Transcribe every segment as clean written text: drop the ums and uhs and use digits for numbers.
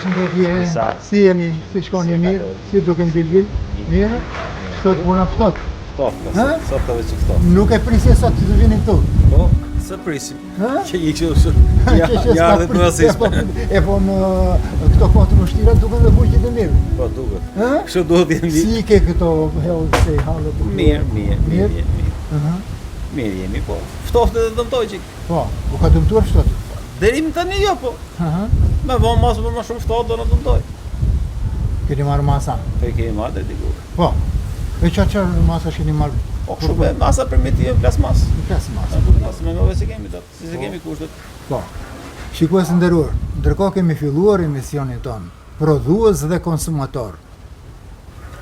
Përshëndetje, si jeni, si shkoni mirë, si duken Bilbil? Mirë? Sot puna ftohtë. Ftohtë, sot ka veç ftohtë. Nuk e prisje sot që të vini këtu. Po, se prisim. Që i kështu jarë dhe nësisme. E po në këto kohë të vështira duken dhe buqit e mirë. Po, duket. Kështu duhet jenë mirë. Si ke këto hellë se halët? Mirë jemi, po. Ftohtë dhe dëmtoj qik. Po, u ka dëmtuar ftohtë? Derim tani jo, po. Me vonë masë për më shumë ftohtë do në dëmtoj. Keni marrë masa? Po, keni marrë dhe dikur. Po, e qarë masa keni marrë? Po, shumë e masa primitive, plas masë. Plas masë. Masë me ngove se kemi, si se kemi kushtet. Po, shikues nderuar, ndërkohë kemi filluar emisionin tonë, prodhues dhe konsumator.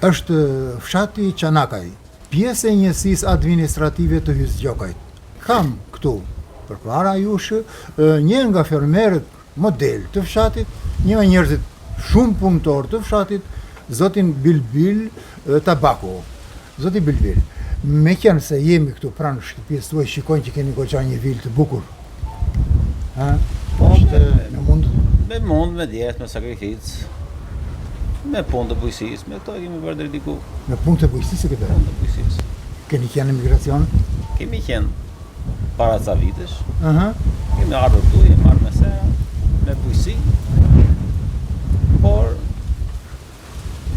Është fshati Çanakaj, pjesë e njësisë administrative të Hyzgjokajt. Kam këtu përpara jush një nga fermerët model të fshatit, një nga njerëzit shumë punëtor të fshatit, zotin Bilbil Tabaku. Zoti Bilbil, me qenë se jemi këtu pranë shtëpisë tuaj, shikojnë që keni goxha një vilë të bukur. Po, në mund? Me mund, me djetë, me sakrificë, me punë të bujësisë, me këto kemi bërë drejt diku. Me punë të bujësisë këtë? Punë të bujësisë. Keni qenë emigracion? Kemi qenë para ca vitesh. Kemi ardhur këtu, jemi marrë me sera, me bujësi, por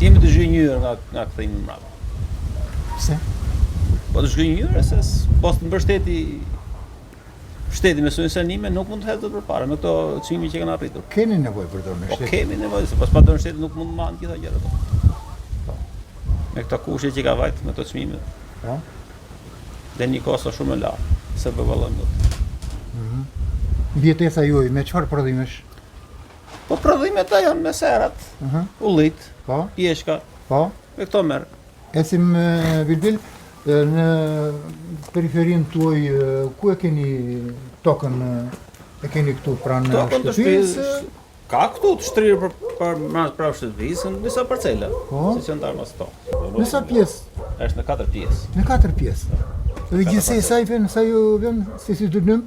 jemi të zhgënjur nga kthimi mbrapa. Pse? Po të zhgënjur se pas të mbështeti shteti me subvencionime nuk mund të hedhë përpara me këto çmime që kanë arritur. Keni nevojë për dorë me shtetin? Po kemi nevojë, se pas pa dorë shteti nuk mund të marrin gjitha gjërat ato. Me këto kushte që ka vajt me këto çmime. Po. Dhe një kosto shumë e lartë, se përballon dot. Vjetesa juaj me çfarë prodhimesh? Po prodhimet janë me serat, ullit, po, pjeshka, po, me këto merr. Ecim Bilbil, në periferinë tuaj, ku e keni tokën, e keni këtu pranë shtëpisë? Ka këtu të shtrirë për shtëpisë, në disa parcela, si që ndarë mas tokë. Në sa pjesë? Është në 4 pjesë. Në 4 pjesë. Dhe gjithsej sa i vjen, sa ju vjen, si dënym?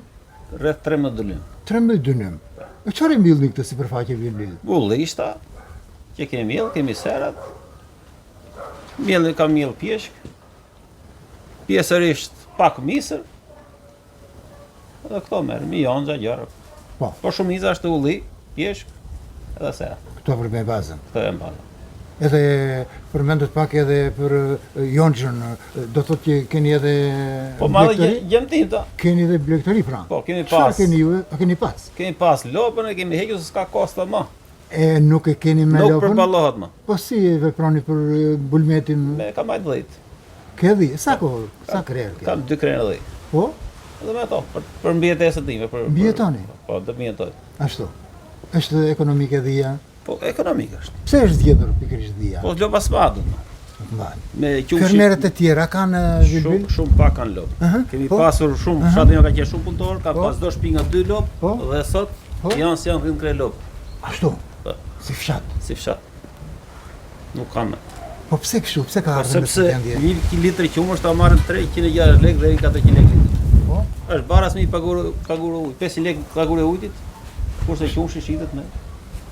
Rreth 13 dënym. 13 dënym. E çfarë mbillni këtë sipërfaqe Bilbil? Ullishta, që kemi miell, kemi serat. Mielli ka miell pjeshk. Pjesërisht pak misër. Edhe këto merr, mionxha gjëra. Po. Po shumica është ulli, pjeshk, edhe sera. Këto për me bazën. Këto e mbajnë. Edhe përmendet pak edhe për jonxhën, do thotë që keni edhe po madje gjemtim ta. Keni edhe blegtori pra. Po, kemi pas. Çfarë keni ju? A keni pas? Kemi pas lopën, e kemi hequr se s'ka kosta më. E nuk e keni me lopën? Nuk përballohet më. Po si e veproni për bulmetin? Me kam marrë 10. Ke 10? Sa kohë? Sa krerë ke? Kam 2 krerë 10. Po? Edhe me ato, për mbijetesën time, për mbijetoni? Po, do mbijetoj. Ashtu. Është ekonomike dhia? Po, ekonomik është. Pse është zgjedhur pikërisht dhia? Po, lopa s'madën. Me qumshi. Fermerët e tjera kanë Bilbil? Shumë pak kanë lopë. Kemi pasur shumë, fshati ka qenë shumë punëtor, ka pas do shtëpi nga 2 lopë, dhe sot janë rrinë 3 lopë. Ashtu? Si fshat? Si fshat. Nuk kam. Po pse kështu? Pse ka ardhur sepse 1 litër qumësht ta marrin 360 lekë deri 400 lekë litër. Po? Është baras me paguro ujit, 500 lekë paguro ujit, kurse qumshi shitet me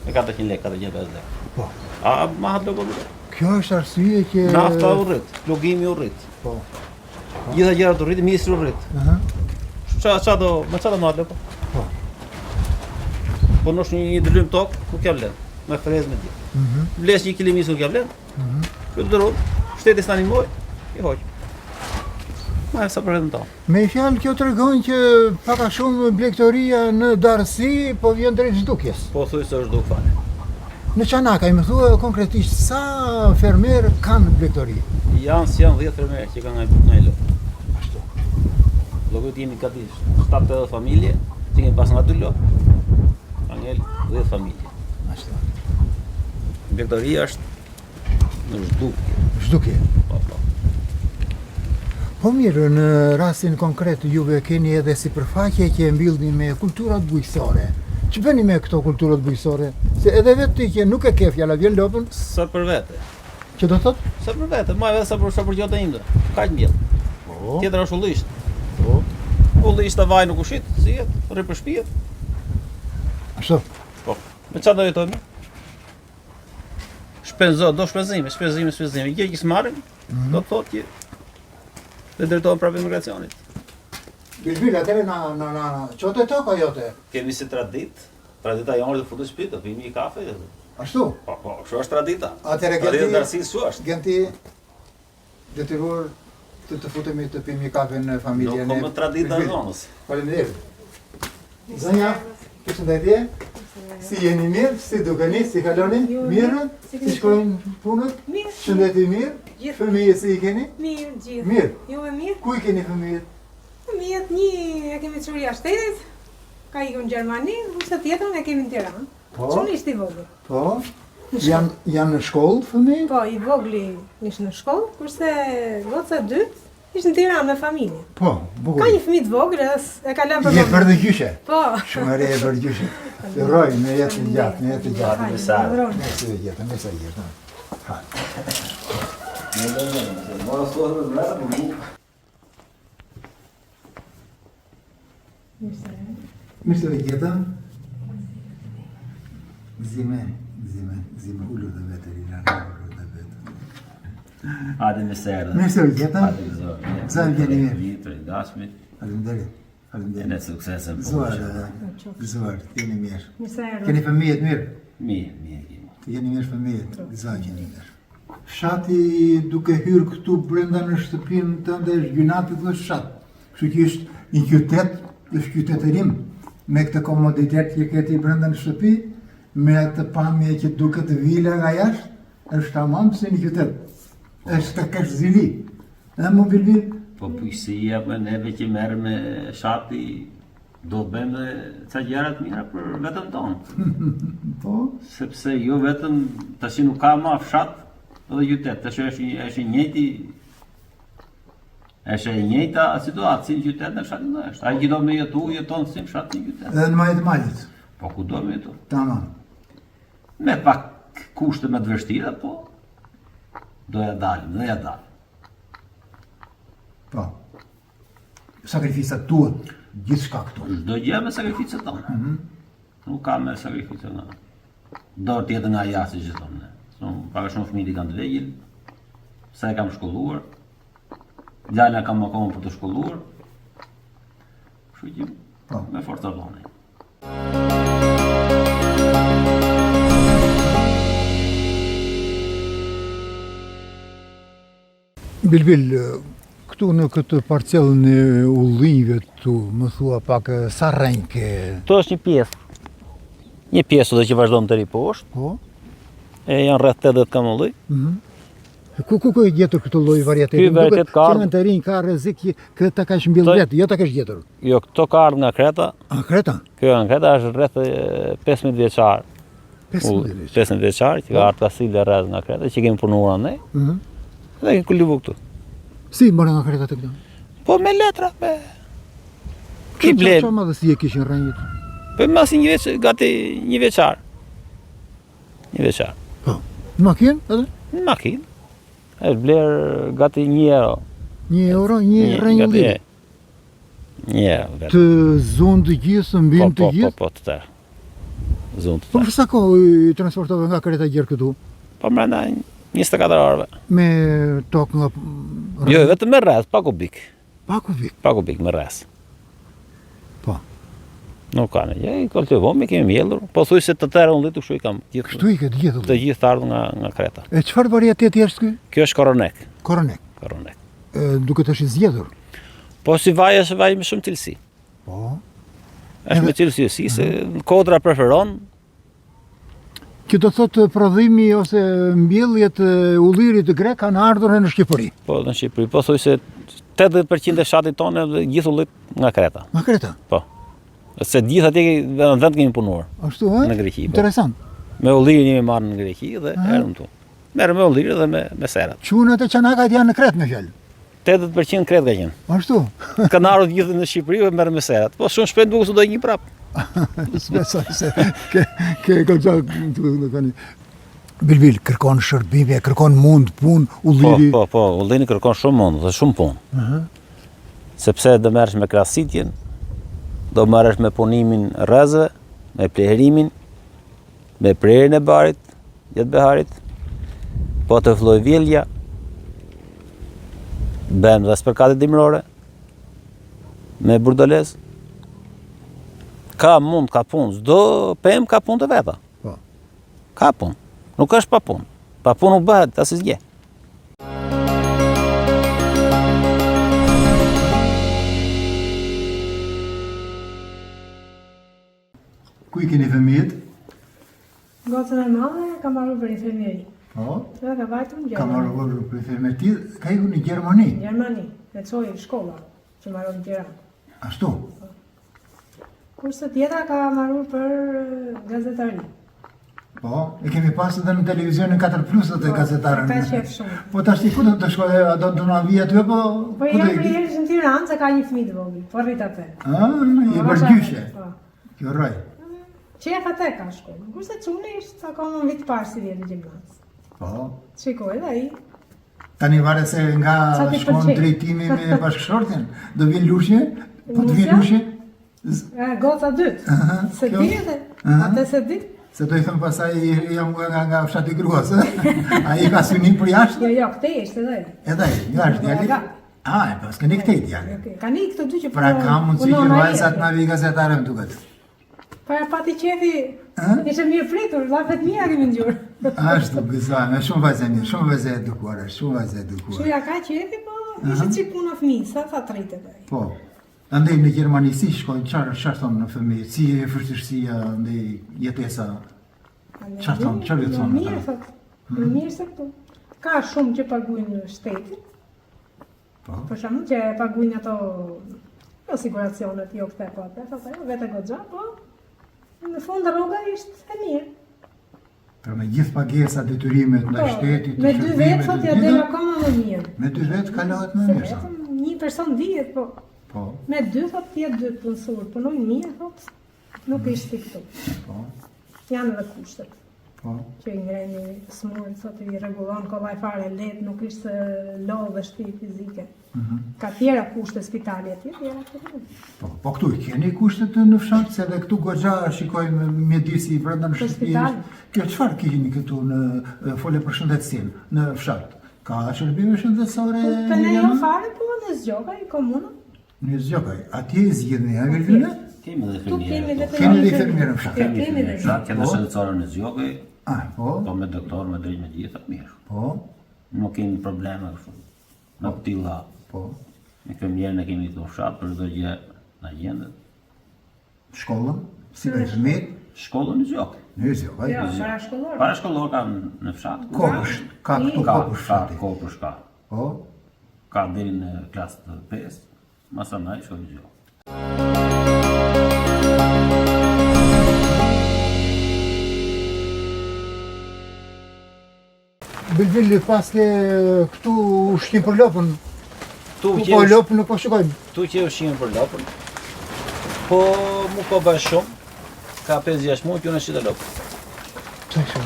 400 lekë, 450 lekë. Po. A ma hat logo. Kjo është arsye që nafta u rrit, plugimi u rrit. Po. Gjitha gjërat u rrit, mjesi u rrit. Ç'a do, me ç'a do marrë po? Po. Po nosh një dëlym tokë, nuk ka vlen. Me frezë me di. Vles 1 kg misë nuk ka vlen. Kjo do rrot, shteti s'tani moj, i hoq. Ma sa për vetëm ta. Me fjalë kjo tregon që pak a shumë blegtoria në Darësi po vjen drejt zhdukjes. Po thuaj se është zhduk fare. Në Çanakaj më thua konkretisht sa fermer kanë blegtori? Janë 10 fermerë që kanë nga lopë. Ashtu. Llogët jemi gati 7-8 familje, që kemi pas nga 2 lopë. Ka ngel 10 familje. Ashtu. Blegtoria është në zhdukje. Zhdukje. Po. Po mirë, në rastin konkret juve keni edhe sipërfaqe që e mbillni me kulturat bujqësore. Që bëni me këto kulturat bujqësore? Se edhe vetë ti që nuk e ke fjala vjen lopën. Sa për vete. Që do thot? Sa për vete, ma edhe sa për gjotë inde. Kaq mbjell. Po. Tjetër është ullisht. Po. Ullisht ta vaj nuk ushit, si jetë, rri për shtëpijet. Ashtu. Po. Me çfarë do jetojmë? shpenzo, do shpenzime. Gjë që s'marrin, do të thotë që dhe drejtohen prapë imigracionit. Bilbil, atëre na çote toka jote. Kemi si tradita jonë të futu shtëpi, të pimi kafe. Ashtu? Po, kështu është tradita. Atëre Tradita darësisë kështu është. Genti detyror të futemi të pimi kafe në familjen Nuk më tradita zonës. Faleminderit. Zonja, përshëndetje. Si jeni mirë, si dukeni, si kaloni? Mirë? Si shkojnë punët? Mirë. Shëndeti mirë? Fëmijët si i keni? Mirë, gjithë. Mirë. Juve mirë? Ku i keni fëmijët? Fëmijët një e kemi çuar jashtë shtetit, ka ikur në Gjermani, kurse tjetrën e kemi në Tiranë. Po. Çuni ishte i vogël. Po. Janë në shkollë fëmijët? Po, i vogli ishte në shkollë, kurse goca e dytë ishte në Tiranë me familje. Po, bukur. Ka një fëmijë të vogël, e ka lënë për Je për të gjyshe? Po. Shumë e re e për gjyshe. Roj, me jetë të gjatë, me jetë të gjatë. Hajde, Me sa jetë, me sa jetë. Ha. Mirë se vjetë. Zime, ullur dhe vetë, ullur dhe vetë. Hajde me serë. Mirë se vjetë. Hajde zor. Sa më vjeni mirë. Vitër, i dashmi. Faleminderit. Ne suksesën. Zuar, jeni mirë. Mirë se erdhët. Keni fëmijët mirë? Mirë. Jeni mirë fëmijët, gëzoj jeni mirë. Fshati duke hyrë këtu brenda në shtëpinë tënde është gjunatit dhe fshat. Kështu që është një qytet, është qytetërim, me këtë komoditet që keti brenda në shtëpi, me atë pamje që duket vila nga jashtë, është tamam si një qytet. Është të kesh zili. E më bilbil? Po pujësia për neve që merë me shati, do të bëjmë dhe ca gjërat mira për vetëm tonë. Po? Sepse jo vetëm tash nuk ka ma fshat edhe qytet, tash është e njëjta situatë si në qytet në fshatin do është. Ai që do me jeton si në fshat në qytet. Edhe në majtë malit. Po ku do me jetu? Tamam. Me pak kushte me të vështira, po do ja dalim. Po. Sakrificat tuat, gjithçka këtu. Çdo gjë me sakrificën tonë. Nuk ka me sakrificën tonë. Do të jetë nga jashtë që thonë. Pak shumë fëmijë kanë të vegjël. Sa e kam shkolluar. Djala kam akoma për të shkolluar. Kështu që Po. me forca vone. Bilbil, këtu në këtë parcelën e ullinjve tu, më thua pak sa rrenjë ke? Kto është një pjesë. Një pjesë do që vazhdon deri poshtë. Po? E janë rreth 80 kamullë. Ku e gjetur këtë lloj varieteti? Ky varietet ka ardhur. Që të rinj ka rrezik që këtë ka shmbill vetë, jo ta kesh gjetur. Jo, këto ka ardhur nga Kreta. A Kreta? Kjo nga Kreta është rreth 15 vjeçar. 15 vjeçar që ka ardhur Vasilë rreth nga Kreta, që kemi punuar ne. Dhe kemi kultivuar këtu. Si morën nga Kreta të këto? Po me letra, me Ki ble. Çfarë madhësi e kishin rrenjit? Po mas gati një vjeçar. Një vjeçar. Po. Në makinë edhe? Në makinë. Është bler gati €1. €1, një rrenjë ullinje. €1. Të zonë të gjithë, mbin të gjithë? Po, të tërë. Zonë të Po tërë. për sa kohë i transportove nga Kreta gjerë këtu? Po mrena 24 orëve. Me tokë nga... Jo, vetëm me rreth, pa kubik. Pa kubik? Pa kubik, me rreth. Po. Nuk ka në gjë, i kultivomi, kemi mjellur. Po thuj se të tërë unë litu kështu i kam gjithë. Kështu i këtë gjithë? Të gjithë ardhur nga Kreta. E çfarë varieteti është ky? Kjo është koronek. Koronek. Duke të është i zgjedhur? Po si vaj është vaj me shumë cilësi. Po. Është me cilësi, se kodra preferon. Që do thotë prodhimi ose mbjelljet e ullirit grek kanë ardhur në Shqipëri. Po, në Shqipëri. Po thuj se 80% e fshatit tonë dhe gjithë ullit nga Kreta. Nga Kreta? Po. Se gjithë atje në vend kemi punuar. Ashtu, e? Në Greqi. Interesant. Me ullirin jemi marrë në Greqi dhe erdhëm tu. Merrem me ullirin dhe me serat. Çunat e çanakat janë në Kretë me fjalë. 80% Kretë ka qenë. Ashtu. Kanë ardhur gjithë në Shqipëri dhe merrem me serat. Po shumë shpejt duket se do një prap. S'besoj se ke goxha tani. Bilbil kërkon shërbime, kërkon mund, punë, ulliri. Po, ulliri kërkon shumë mund dhe shumë punë. Sepse do merresh me krasitjen, do marrësh me punimin rrezëve, me pleherimin, me prerjen e barit, gjatë beharit, Po të filloj vjelja, bën dhe spërkate dimrore, me burdolez, ka punë, çdo pemë ka punë të veta. Po. Ka punë, nuk është pa punë. Pa punë nuk bëhet asnjë gjë. Ku i keni fëmijët? Gocën e madhe ka marrë për infirmieri. Po. Dhe ka vajtur në Ka Gjermani. marrë për infirmieri, ka ikur në Gjermani. Gjermani, e çoi në shkolla që marrën në Tiranë. Ashtu. Kurse tjetra ka marrë për gazetari. Po, e kemi pasur edhe në televizionin 4+ atë gazetarën. Ka qef shumë. Po tash ku do të shkojë, do të na vijë aty po? Po jam për herë në Tiranë se ka një fëmijë të vogël, po rrit atë. I bërgjyshe. Po. Kjo rroj. Qef atë ka shkollë. Kurse çuni ishte akoma në vit parë si vjen në gjimnaz. Po. Shikoj edhe ai. Tani varet se nga Sa ti shkon pëlqej? drejtimi me bashkëshortin, do vjen lushje, po të vjen Lusja? lushje, Goca dytë. Se kjo- di edhe. Aha. Atë se di. se do i thëmë pasaj jam nga fshati gruas, a i ka synim për jashtë? Jo, këtej ishte edhe ai. Edhe ai, jashtë djali? Nga. A, e pas këni këtej djali. Ka një këto dy që Pra ka mundësi që vajzat na vi gazetare më duket. Para pati qefi, ishte mirë pritur, lafet mija kemi ngjur. Ashtu, gëzojme, shumë vajzë mirë, shumë vajzë edukuare, shumë vajzë edukuare. Shuja ka qefi, po ishte qik punë fëmijë, sa tritet ai. Po. Andaj në Gjermani si shkojnë, çfarë thonë në fëmijë, si e vështirësia ndaj jetesa. Çfarë thonë, çfarë ju thonë Mirë, ata? thot. Më mirë se këtu. Ka shumë që paguajnë në shtetin, Po. për shembull që paguajnë ato asiguracionet, jo këte po atë, thot ajo, vete goxha, po në fund rroga ishte e mirë. Pra me gjithë pagesat, detyrimet ndaj Po, shtetit, me dy vetë thot ja del akoma më mirë. Me dy vetë kalohet më Se mirë. sa. vetëm një person dihet, po Po, me dy thot tjetë dy punësur, punojnë mirë, thot, nuk ishte këtu. po, Janë edhe kushtet. po. Që i ngreni smurën, thot i rregullon kollaj fare let, nuk ishte lodhë dhe shtëpi fizike. Ka tjera kushte spitali atje, tjera këtu. Po këtu i keni kushtet në fshat, se edhe këtu goxha shikojmë mjedisi brenda në Për shtëpi. spital. Kjo çfarë keni këtu në fole për shëndetësinë në fshat? Ka shërbime shëndetësore? Për ne jo Liliana? fare, po në zgjoka i komunë. Në zgjokaj, atje e zgjidhni, a Virgjina? Kemi dhe Tu kemi fëmijë. vetëm Keni një dhe fëmijë. infermierë në fshat? Kemi dhe Fshat, kemi Po. shëndetësore në zgjokë, Po, po me doktor, me drejt me gjithë, mirë. po, Nuk kemi probleme kështu. Në këtilla. po. Me fëmijën ne kemi këtu fshat për çdo gjë na gjendet. Shkollën, si ka zhmet, Shkollën në zgjokë. në zgjokaj. Jo, para shkollor. Para shkollor ka në fshat. Kopësht, ka këtu Ka kopësht fshat, fshati. kopësh ka. Po, Ka deri në klasë të 5, masanaj shkoj në zgjokë. Bilbili, paske këtu ushqim për lopën, Tu ku që po lopën nuk po shikojmë. Tu që ushqimin për lopën, po mu po bëj shumë, ka 5-6 muaj që unë shqit e lopën. Pse kështu?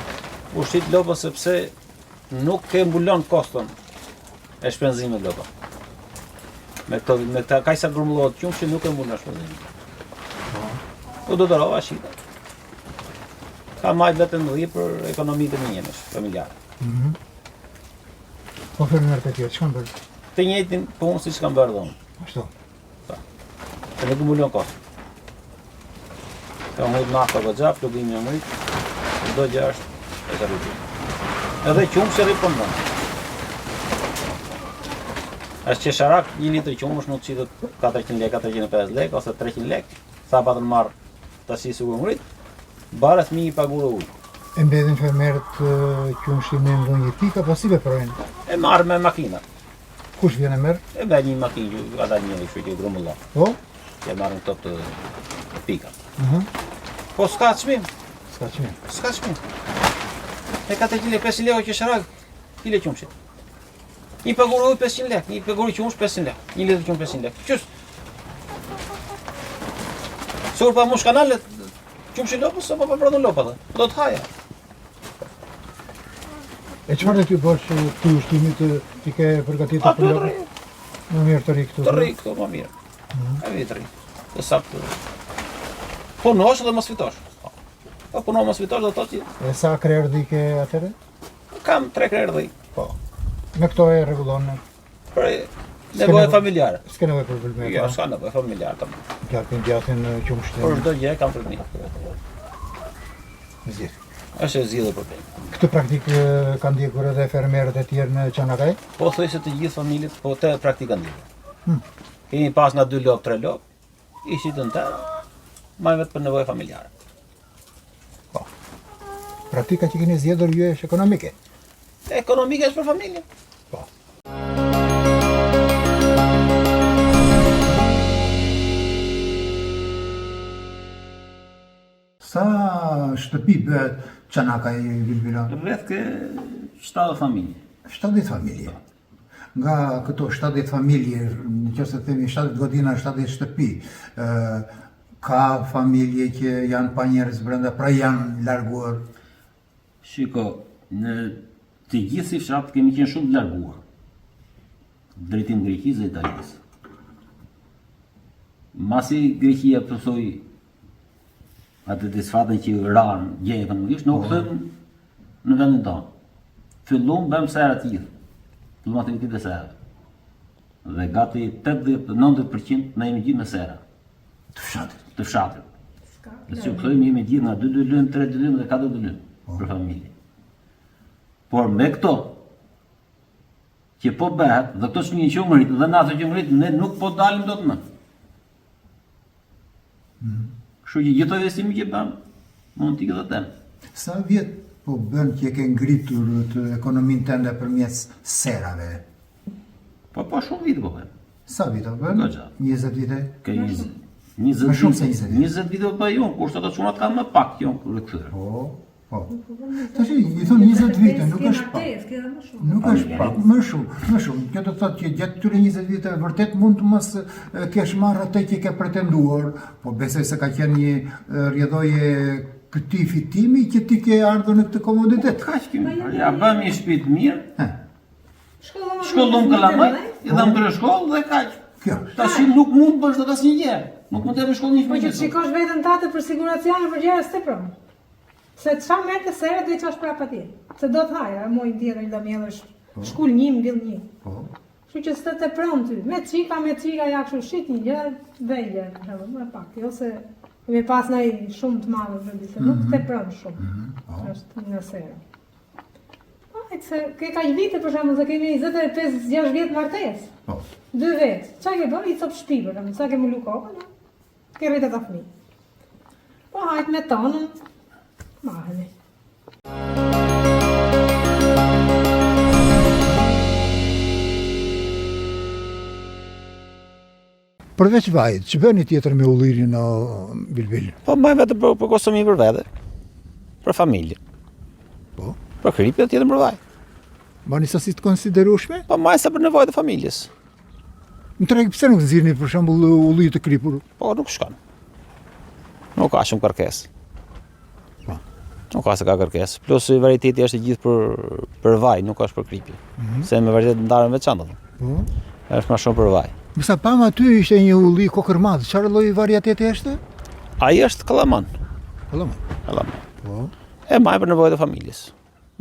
Ushqit lopën sepse nuk ke mbulon koston e shpenzimit lopa. Me këta kaj sa grumbullohet qumë që nuk e mbulon shpenzimin. Po do të rova shqita. Ka majt vetëm dhije për ekonomi të minjëmesh, familjare. Po fermer të tjerë, ç'kan bërë? Të njëjtin punë si që kam bërë dhe unë. Ashtu. Se nuk mbulon koston. Ka mujt nafta gëgja, plugimi në mëjt, do gjë është e ka rritë. Edhe qumë që rripon në. Është që sharak, 1 litër qumë është nuk qitet 400 lek, 450 lek, ose 300 lek, sa pa të në marrë të si sigur ngrit, barës mi i pagurë ujë. E mbedhin fermerët që ushqimin në dhënjë pika, po si veprojnë? E marrë me makina. Kush vjen e merr? E be një makinë që ka dalë një kështu që grumullon. Po? Që e marrën këto të pika. Po s'ka çmim, S'ka çmim. s'ka çmim. E 400 lek, 500 lek që sharak, kile qumshit. Një pagurë ujë 500 lek, një pagurë qumsh 500 lek, 1 litër qumë 500 lek. Qës? Sur pa mush kanalet, qumshi lopës, se po pa prodhon lopa dhe, do të haja. E çfarë do ty bësh ti ushqimit ti ke përgatitur Aty të lopën? rri, Më mirë të rri këtu. të rri këto më mirë. E vi të rri, të saktë. Punosh dhe mos fitosh. Po puno mos fitosh do të thotë që E sa krerë di ke atëre? kam 3 krerdhi. Po. Me këto e rregullon. Për nevojë familjare. S'ke nevojë për probleme. Jo, s'ka nevojë familjare tamam. Gjatin qumshtin. Por çdo gjë kam probleme. Zgjidh. Është e zgjidhur problem. Këtë praktikë kanë ndjekur edhe fermerët e tjerë në Çanakaj? Po thoj se të gjithë familjet, po të praktika ndjekur. Kemi pas nga 2 lop, 3 lop, ishit në të, majmë vetë për nevojë familjare. Po. Praktika që keni zgjedhur ju është ekonomike? Ekonomike është për familjen. Po. Sa shtëpi bëhet Çanakaj Bilbila? Rreth ke 70 familje. 70 familje. Nga këto 70 familje, nëse themi 70 godina, 70 shtëpi, ka familje që janë pa njerëz brenda, pra janë larguar. Shiko, në të gjithë si fshat kemi qenë shumë të larguar. Drejtim Greqisë dhe Italisë. Masi Greqia pësoj atë disfatën që ranë gjejë ekonomikisht, në u këthëm në vendin tonë. Fillum bëm sera të gjithë, fillum aktivitet e sera. Dhe gati 80-90% në jemi gjithë në sera. Të fshatit. Dhe që u këthëm jemi gjithë nga 2 lëmë, 3 lëmë dhe 4 lëmë për familje. Por me këto, që po bëhet, dhe këto që një që ngritë, dhe natë që ngritë, ne nuk po dalim do të më. Kështu që gjithë investimi që bëm, mund t'i këtë temë. Sa vjet po bën që ke ngritur të ekonominë tënde përmes serave? Po shumë vite po bën. Sa vite po bën? 20 vite? Ke 20 Më shumë se 20 vite. 20 vite po bëj unë, kurse ato çunat kanë më pak që unë rikthyer. Po. Tash i thon 20 vite, nuk është pak. Nuk është pak, më shumë. Kjo do të thotë që gjatë këtyre 20 viteve vërtet mund të mos kesh marrë atë që ke pretenduar, po besoj se ka qenë një rrjedhoje këtij fitimi që ti ke ardhur në këtë komoditet. Kaq kemi. Ja bëm një shtëpi të mirë. Shkollon Kalamaj, i dham për shkollë dhe kaq. Kjo. Tash nuk mund bësh dot asnjë gjë. Nuk mund të bësh shkollë një Po fëmijë. që të shikosh vetën tate për siguracione për gjëra të prom. Se çfarë merr të sere do i çosh prapë atje. Se do të haja, moj tjetër do mjellësh shkull 1 mbill 1. Po. Kështu që s'të të prom ty. Me çika ja kështu shit një gjë, vejë, më pak. Jo se kemi pas ndaj shumë të madhe vendi, se nuk të prom shumë. Është një sere. Se ke kaq vite për shembull, se kemi 25-6 vjet martesë. Po. 2 vjet. Çfarë ke bërë? I cop shtëpi për shembull, sa ke më lukova, ke rritë ta fëmijë. Po hajt me tonën. Maheni. Përveç vajit, që bëni tjetër me ullirin o Bilbil? Po më vetë për konsumi për vete. Për familje. Po. Për kripje tjetër për vaj. Bani sasi të konsiderueshme? Po më sa për nevojat e familjes. Më treg pse nuk nxirrni për shembull ulli të kripur? Po nuk shkon. Nuk ka shumë kërkesë. Nuk ka se ka kërkesë. Plus varieteti është i gjithë për vaj, nuk është për kripje. Se me varietet ndarën veçantë. Po. Është më shumë për vaj. Mësa pam aty ishte një ulli kokërmadh. Çfarë lloj varieteti është? Ai është kallaman. Kallaman. Po. E maj për nevojat e familjes.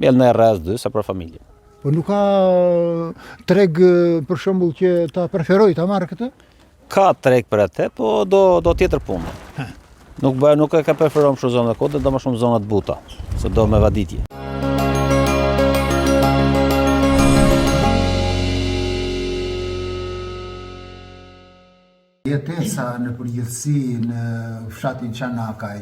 Mjell në rreth 2 sa për familje. Po nuk ka treg për shembull që ta preferoj ta marr këtë? Ka treg për atë, po do tjetër punë. Nuk e ka preferuar shumë zonat e kodit, do më shumë zonat buta, se do me vaditje. Jetesa në përgjithësi në fshatin Çanakaj,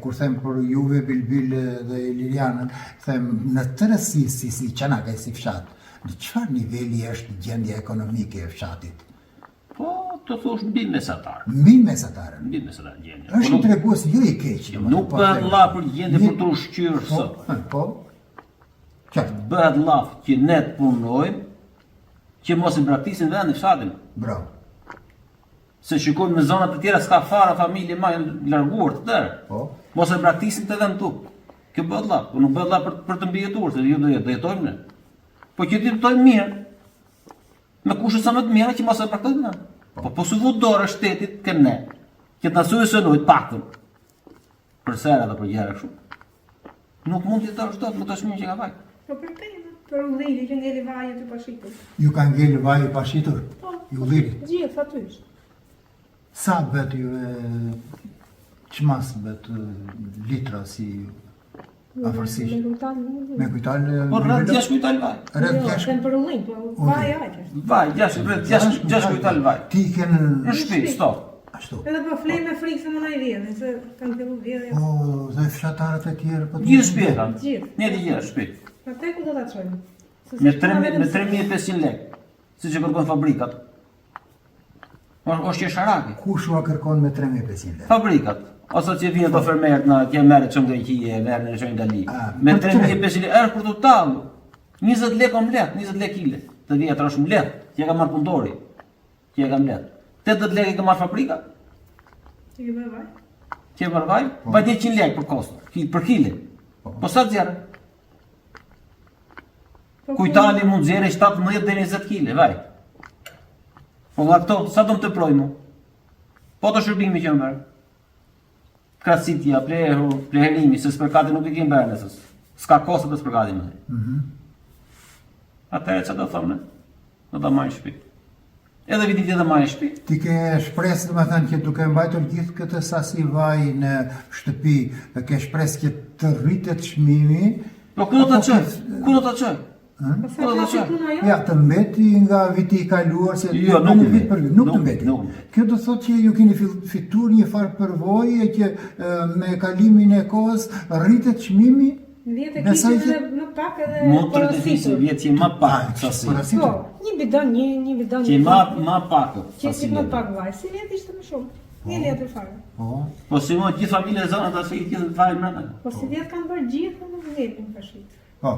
kur them për juve Bilbil dhe Lilianën, them në tërësi si Çanakaj si fshat, në çfarë niveli është gjendja ekonomike e fshatit? Po, të thosh mbi mesatar. Mbi mesatarën. Mbi mesatar gjendja. Është një tregues jo i keq. Nuk bëhet lla për gjendje për të ushqyer sot. Po. Qartë. Bëhet lla që ne të punojmë, që mos i braktisin vendin fshatin. Bravo. Se shikojmë në zonat e tjera s'ka fare familje më larguar të tërë. Po. Mos e braktisin të vend tu. Kjo bëhet lla, po nuk bëhet lla për të mbijetuar, se ju do jetojmë ne. Po që ti jetojmë mirë. Me kushte sa më të mira që mos e praktikojmë. Po su vu dorë shtetit ke ne, që të solucionojë paktën. Për sera dhe për gjëra kështu. Nuk mund të jetosh dot me të çmim që ka vaj. Po për pemë, për ulliri që ngeli vaje të pashitur. Ju ka ngellë vaj i pashitur? Po, I ullirit? gjithë aty ishte. Sa bet juve çmas bet litra si afërsisht? Me kujtal? Po rreth 6 kujtal vaj. Rreth Jo, 6 them për ullim, po vaje aq. Vaj, 6 kujtal vaj. Ti kenë Në shtëpi, stop. ashtu. Edhe po flej me frikë se më nai vjedhin, se kanë fillu vjedhje. O, dhe fshatarët e tjerë po Gjithë shtëpi kanë. Gjithë. Ne të gjithë shtëpi. Atë ku do ta çojmë? Se Me s'është 3500 lekë. Siç e kërkon fabrikat. Është sharaki. Kush ua kërkon me 3500 lekë? Fabrikat. Ose që vjen të fermerët na që merret çon drejtije, merren në çon dali. Me për 3500 lekë për të tallë. 20 lekë omlet, 20 lekë kile. Të vjetra është omlet, që e ka marrë punëtori. Që e ka omlet. 80 lekë ka marrë fabrika. Ti ke bërë vaj? Që e marrë vaj, vaj 100 lekë për kost, për kile. Po sa zjerë? Po, Kujtali mund zjerë 17 deri 20 kile, vaj. Po nga këto, sa do më të projmu? Po të shërbimi që më bërë. Krasitja, pleherimi, se spërkati nuk i kemë bërë nësës. Ska kosë për spërkati më. Atëre që do thëmë ne? Do të majnë shpi. Edhe vitin tjetë majnë shpi. Ti ke shpresë, dhe me thënë, që duke mbajtur gjithë këtë sasi vaj në shtëpi, ke shpresë që të rritet çmimi. Po ku do të qoj? Ku do të qoj? Po sa që puna jo? Ja, të mbeti nga viti i kaluar, se Jo, nuk vit mbeti. për vit, nuk të Nuk- mbeti. nuk. Kjo do thotë që ju keni fituar një farë përvoje që me kalimin e kohës rritet çmimi. Vjetë e Besoj kishin që- edhe më pak edhe Mund të rëtëfisë vjetë që më pak sasi. Porositur. Po, një bidon, një bidon. Që më pak Që sasi si më vjetë. pak vaj, si vjetë ishte më shumë. Një letër fare. Po. Po si më gjithë familje e zonët asë i gjithë fajnë mërënë. Po si vjetë kanë bërë gjithë, nuk vjetin pashit. Po.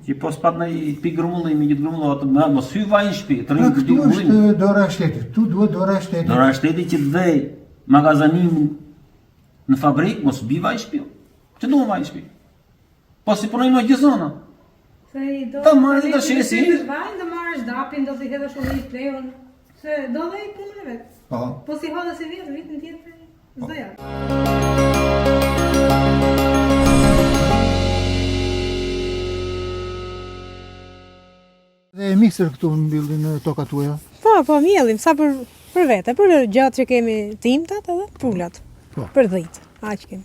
Që po s'pat në i pi grumullë, i mi gjithë grumullë, atë më mos hy vaj në shpi, të Pra rrimë të këtu grumullin. është dora e shtetit. Tu duhet dora e shtetit. Dora shteti që të dhej magazanimin në fabrikë, mos bi vaj në shpi. Që du më vaj në shpi? Po si punojnë në gjithë zona. Se i do... Ta marrë dhe të shesi. Vaj, do marrë shdapin, do t'i hedhe shumë i plehun. Se do dhe i punën e vetë. Po. Po si hodhe si vjetë, vitin tjetër, zdo ja. Dhe e miksër këtu në mbillin në toka tuaja. Po, mjellim, sa për vete, për gjatë që kemi timtat edhe pulat. Po. Për dhitë, aq kemi.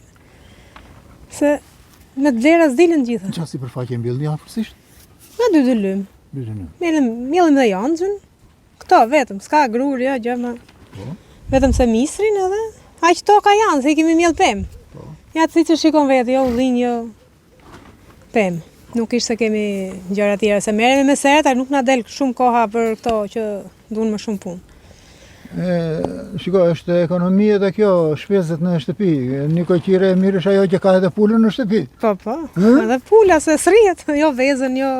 Se me të vlera s'dilën gjitha. Në qasi përfaqe mbillin afërsisht? Nga dy lym. Mjellim dhe janxhën. Këto vetëm, s'ka grur, jo, gjë më. Po. Vetëm se misrin edhe aq toka janë, se i kemi mjell pemë. Po. Ja të që shikon vetë, jo ullin, jo pemë. Nuk ishte se kemi gjëra tjera, se merremi me seret, nuk na del shumë koha për këto që duan më shumë punë. Shiko, është ekonomia dhe kjo, shpezet në shtëpi. Një koqire e mirë është ajo që ka edhe pulën në shtëpi. Po, edhe pula se s'rrihet, jo vezën, jo...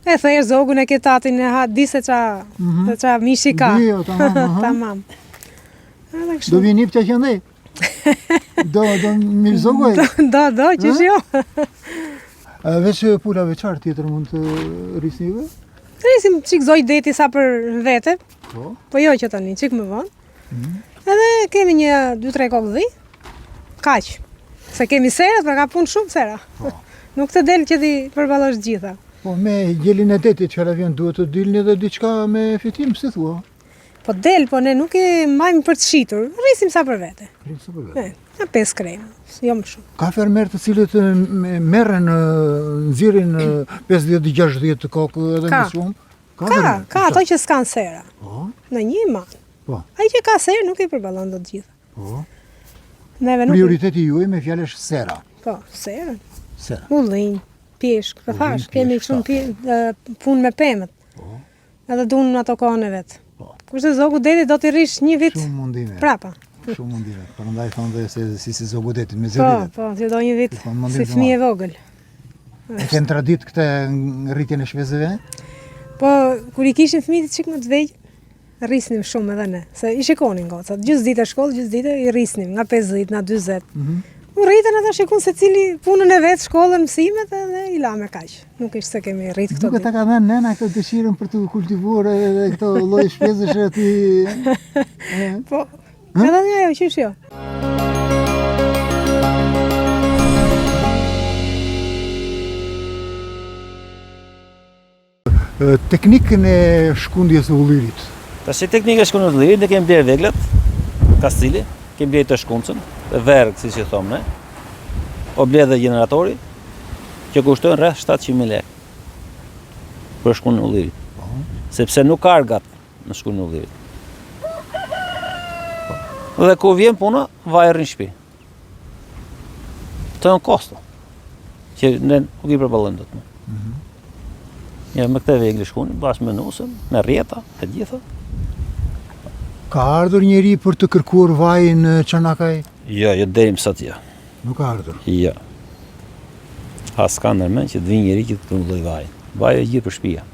E thejë zogun e ketatin e ha, di se qa mishi ka. Di, jo, tamam, aha. Tamam. Edhe Do kështu. vini për të që ndej? Do mirë zogoj? Do, qësh jo. Veç pulave qarë tjetër mund të rrisnive? Rrisim qik zoj deti sa për vete, Po. po jo që tani, qik më vonë. Edhe kemi një 2-3 kokë dhi, kaq. Se kemi serat, pra ka punë shumë sera. Nuk të del që ti përbalosh gjitha. Po me gjelin e detit që vjen duhet të dilni edhe diçka me fitim, si thua? Po del, po ne nuk e majmë për të shitur, rrisim sa për vete. Rrisë për vetë. Në 5 krejnë, jo më shumë. Ka fermer të cilët merren nxirrin 50-60 kokë edhe Ka. më shumë? Ka ato që s'kan sera. Po, Në një man. po, Ai që ka serë nuk i përballon dot gjitha. po. Neve nuk. Prioriteti juaj me fjalë është sera. Po, serën. Sera. Ullin, pjeshk, po thash, kemi pjeshk, shumë punë me pemët. Po. Edhe duan ato kohën e vet. Po. Kurse zogu deti do t'i rish një vit Shumë mundime. prapa. Shumë mundime. Prandaj thonë dhe se si zogudetit me Po, zëritet. ti do një vit Po, mundim si të fëmijë e vogël. E kanë tradit këtë rritjen e shpezëve? Po, kur i kishin fëmijët çik më të vegjël, rrisnim shumë edhe ne. Se i shikonin gocat. Gjysë ditë shkollë, gjysë ditë i rrisnim nga 50 nga 40. U rritën edhe shikun se cili punën e vetë, shkollën, mësimet edhe i la me kaq. Nuk ishte se kemi rritë këto Duke ta ditë. ka dhënë nëna këtë dëshirën për të kultivuar edhe këto lloj shpezësh aty. Po, edhe një ajo, qysh jo. teknikën e shkundjes së ullirit. Tash teknika e shkundjes së ullirit ne kemi blerë veglat, kastili, kemi blerë të shkuncën, verg, siç i thonë ne. O blerë dhe generatori, që kushtojnë rreth 700.000 lekë për shkundjen e ullirit. Sepse nuk ka argat në shkundjen e ullirit. Dhe ku vjen puna, vaj rrin shtëpi. Të janë kosto, që ne nuk i përballojmë dot më. Ja, me këtë vegli shkunin, bashkë me nusën, me rrjeta, e gjitha. Ka ardhur njeri për të kërkuar vaj në Çanakaj? Jo, deri më sot jo. Nuk ka ardhur. Jo. As ka ndërmend që të vinë njeri që të këndoj vaj. Vaj e gjithë për shtëpia.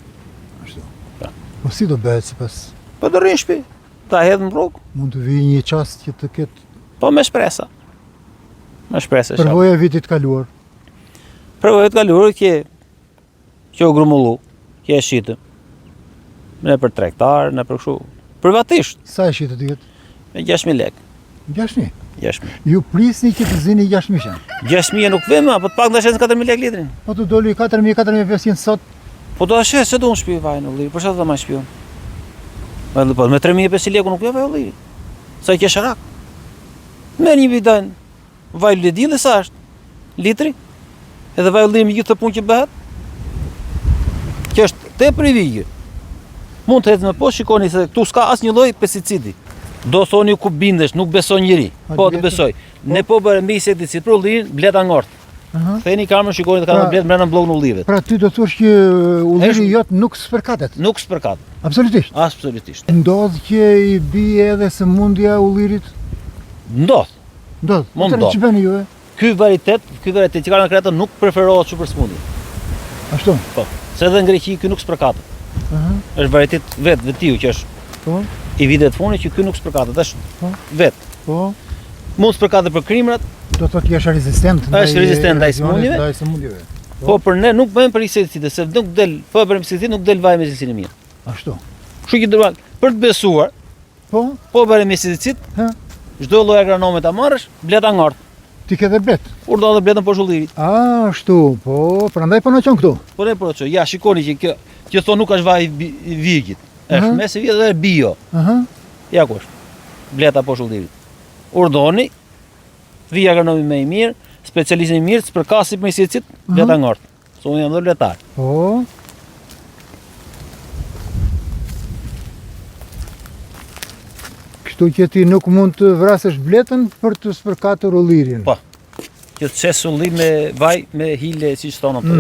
Ashtu. Pa. Po si do bëhet sipas? Po do rrin shtëpi, ta hedh në rrugë. Mund të vijë një çast që të ketë Po me shpresa. Me shpresa. përvoja e vitit kaluar. Përvoja e kaluar që u grumullu, që e shitëm. Ne për tregtar, ne për kështu. Privatisht, Sa e shitë të jetë? me 6.000 lekë. 6.000. 6.000. Ju prisni që të zini 6.000. 6.000 nuk vjen më, po të pak ndashen 4.000 lekë litrin. Po të doli 4.000, 4.500 sot. Po do ashe, se do unë shpiju vaj në ullir, për shë të ma shpiju? Me 3.500 lekë nuk vjen vaj ullir. Sa i ke sharak. Me një bidajnë, vaj ledile sa është, litri, edhe vaj ullir me gjithë të punë që bëhet, që është te për i vijë. Mund të ecë me poshtë, shikoni se këtu s'ka asë një lloj pesticidi. Do thoni ku bindesh, nuk beson njëri. Po të besoj. Ne po bërë mbi insekticid për ullirin, bleta ngort. Theni kamerën, shikoni të kamerën bletë mbrana mblogën ullivet. Pra ty do thosh që ulliri jot nuk spërkatet. Nuk spërkat. Absolutisht. Absolutisht. Ndodh që i bie edhe sëmundja ullirit? Ndodh. Ndodh. Mund Atëherë ndodh. ç'i bëni ju? Ky varietet që ka në Kreta nuk preferohet shumë për smundje. Ashtu. Po. Se edhe në Greqi ky nuk spërkatet. Është varietet vetiu që është Po. i vitet funit që ky nuk spërkatet, është Po. vet. Po. Mund spërkatet për krimrat, Do të thotë është rezistent Është rezistent ndaj sëmundjeve? Ndaj sëmundjeve. po për ne nuk bëjmë për insekticide, se nuk del, po për insekticide nuk del vaj me cilësinë mirë. Ashtu. Kështu që do për të besuar, Po. po bëre me insekticid, Ha. çdo lloj agronome ta marrësh, bleta ngart. Ti ke dhe blet. Urdo dhe bletën poshtë ullirit. Ashtu. Po, prandaj po na qon këtu. Po ne po çoj. Ja, shikoni që kjo thon nuk është vaj i vigjit. Është mes i vjetë dhe bio. Aha. Ja ku është. Bleta poshtë ullirit. Urdoni, vija agronomi më i mirë, specialistin i mirë, përkasi me insekticid, bleta ngart. Se unë jam dhe bletar. Po. Kështu që ti nuk mund të vrasësh bletën për të spërkatur ullirin. Po. Që të çes ullir me vaj me hile siç thonë apo.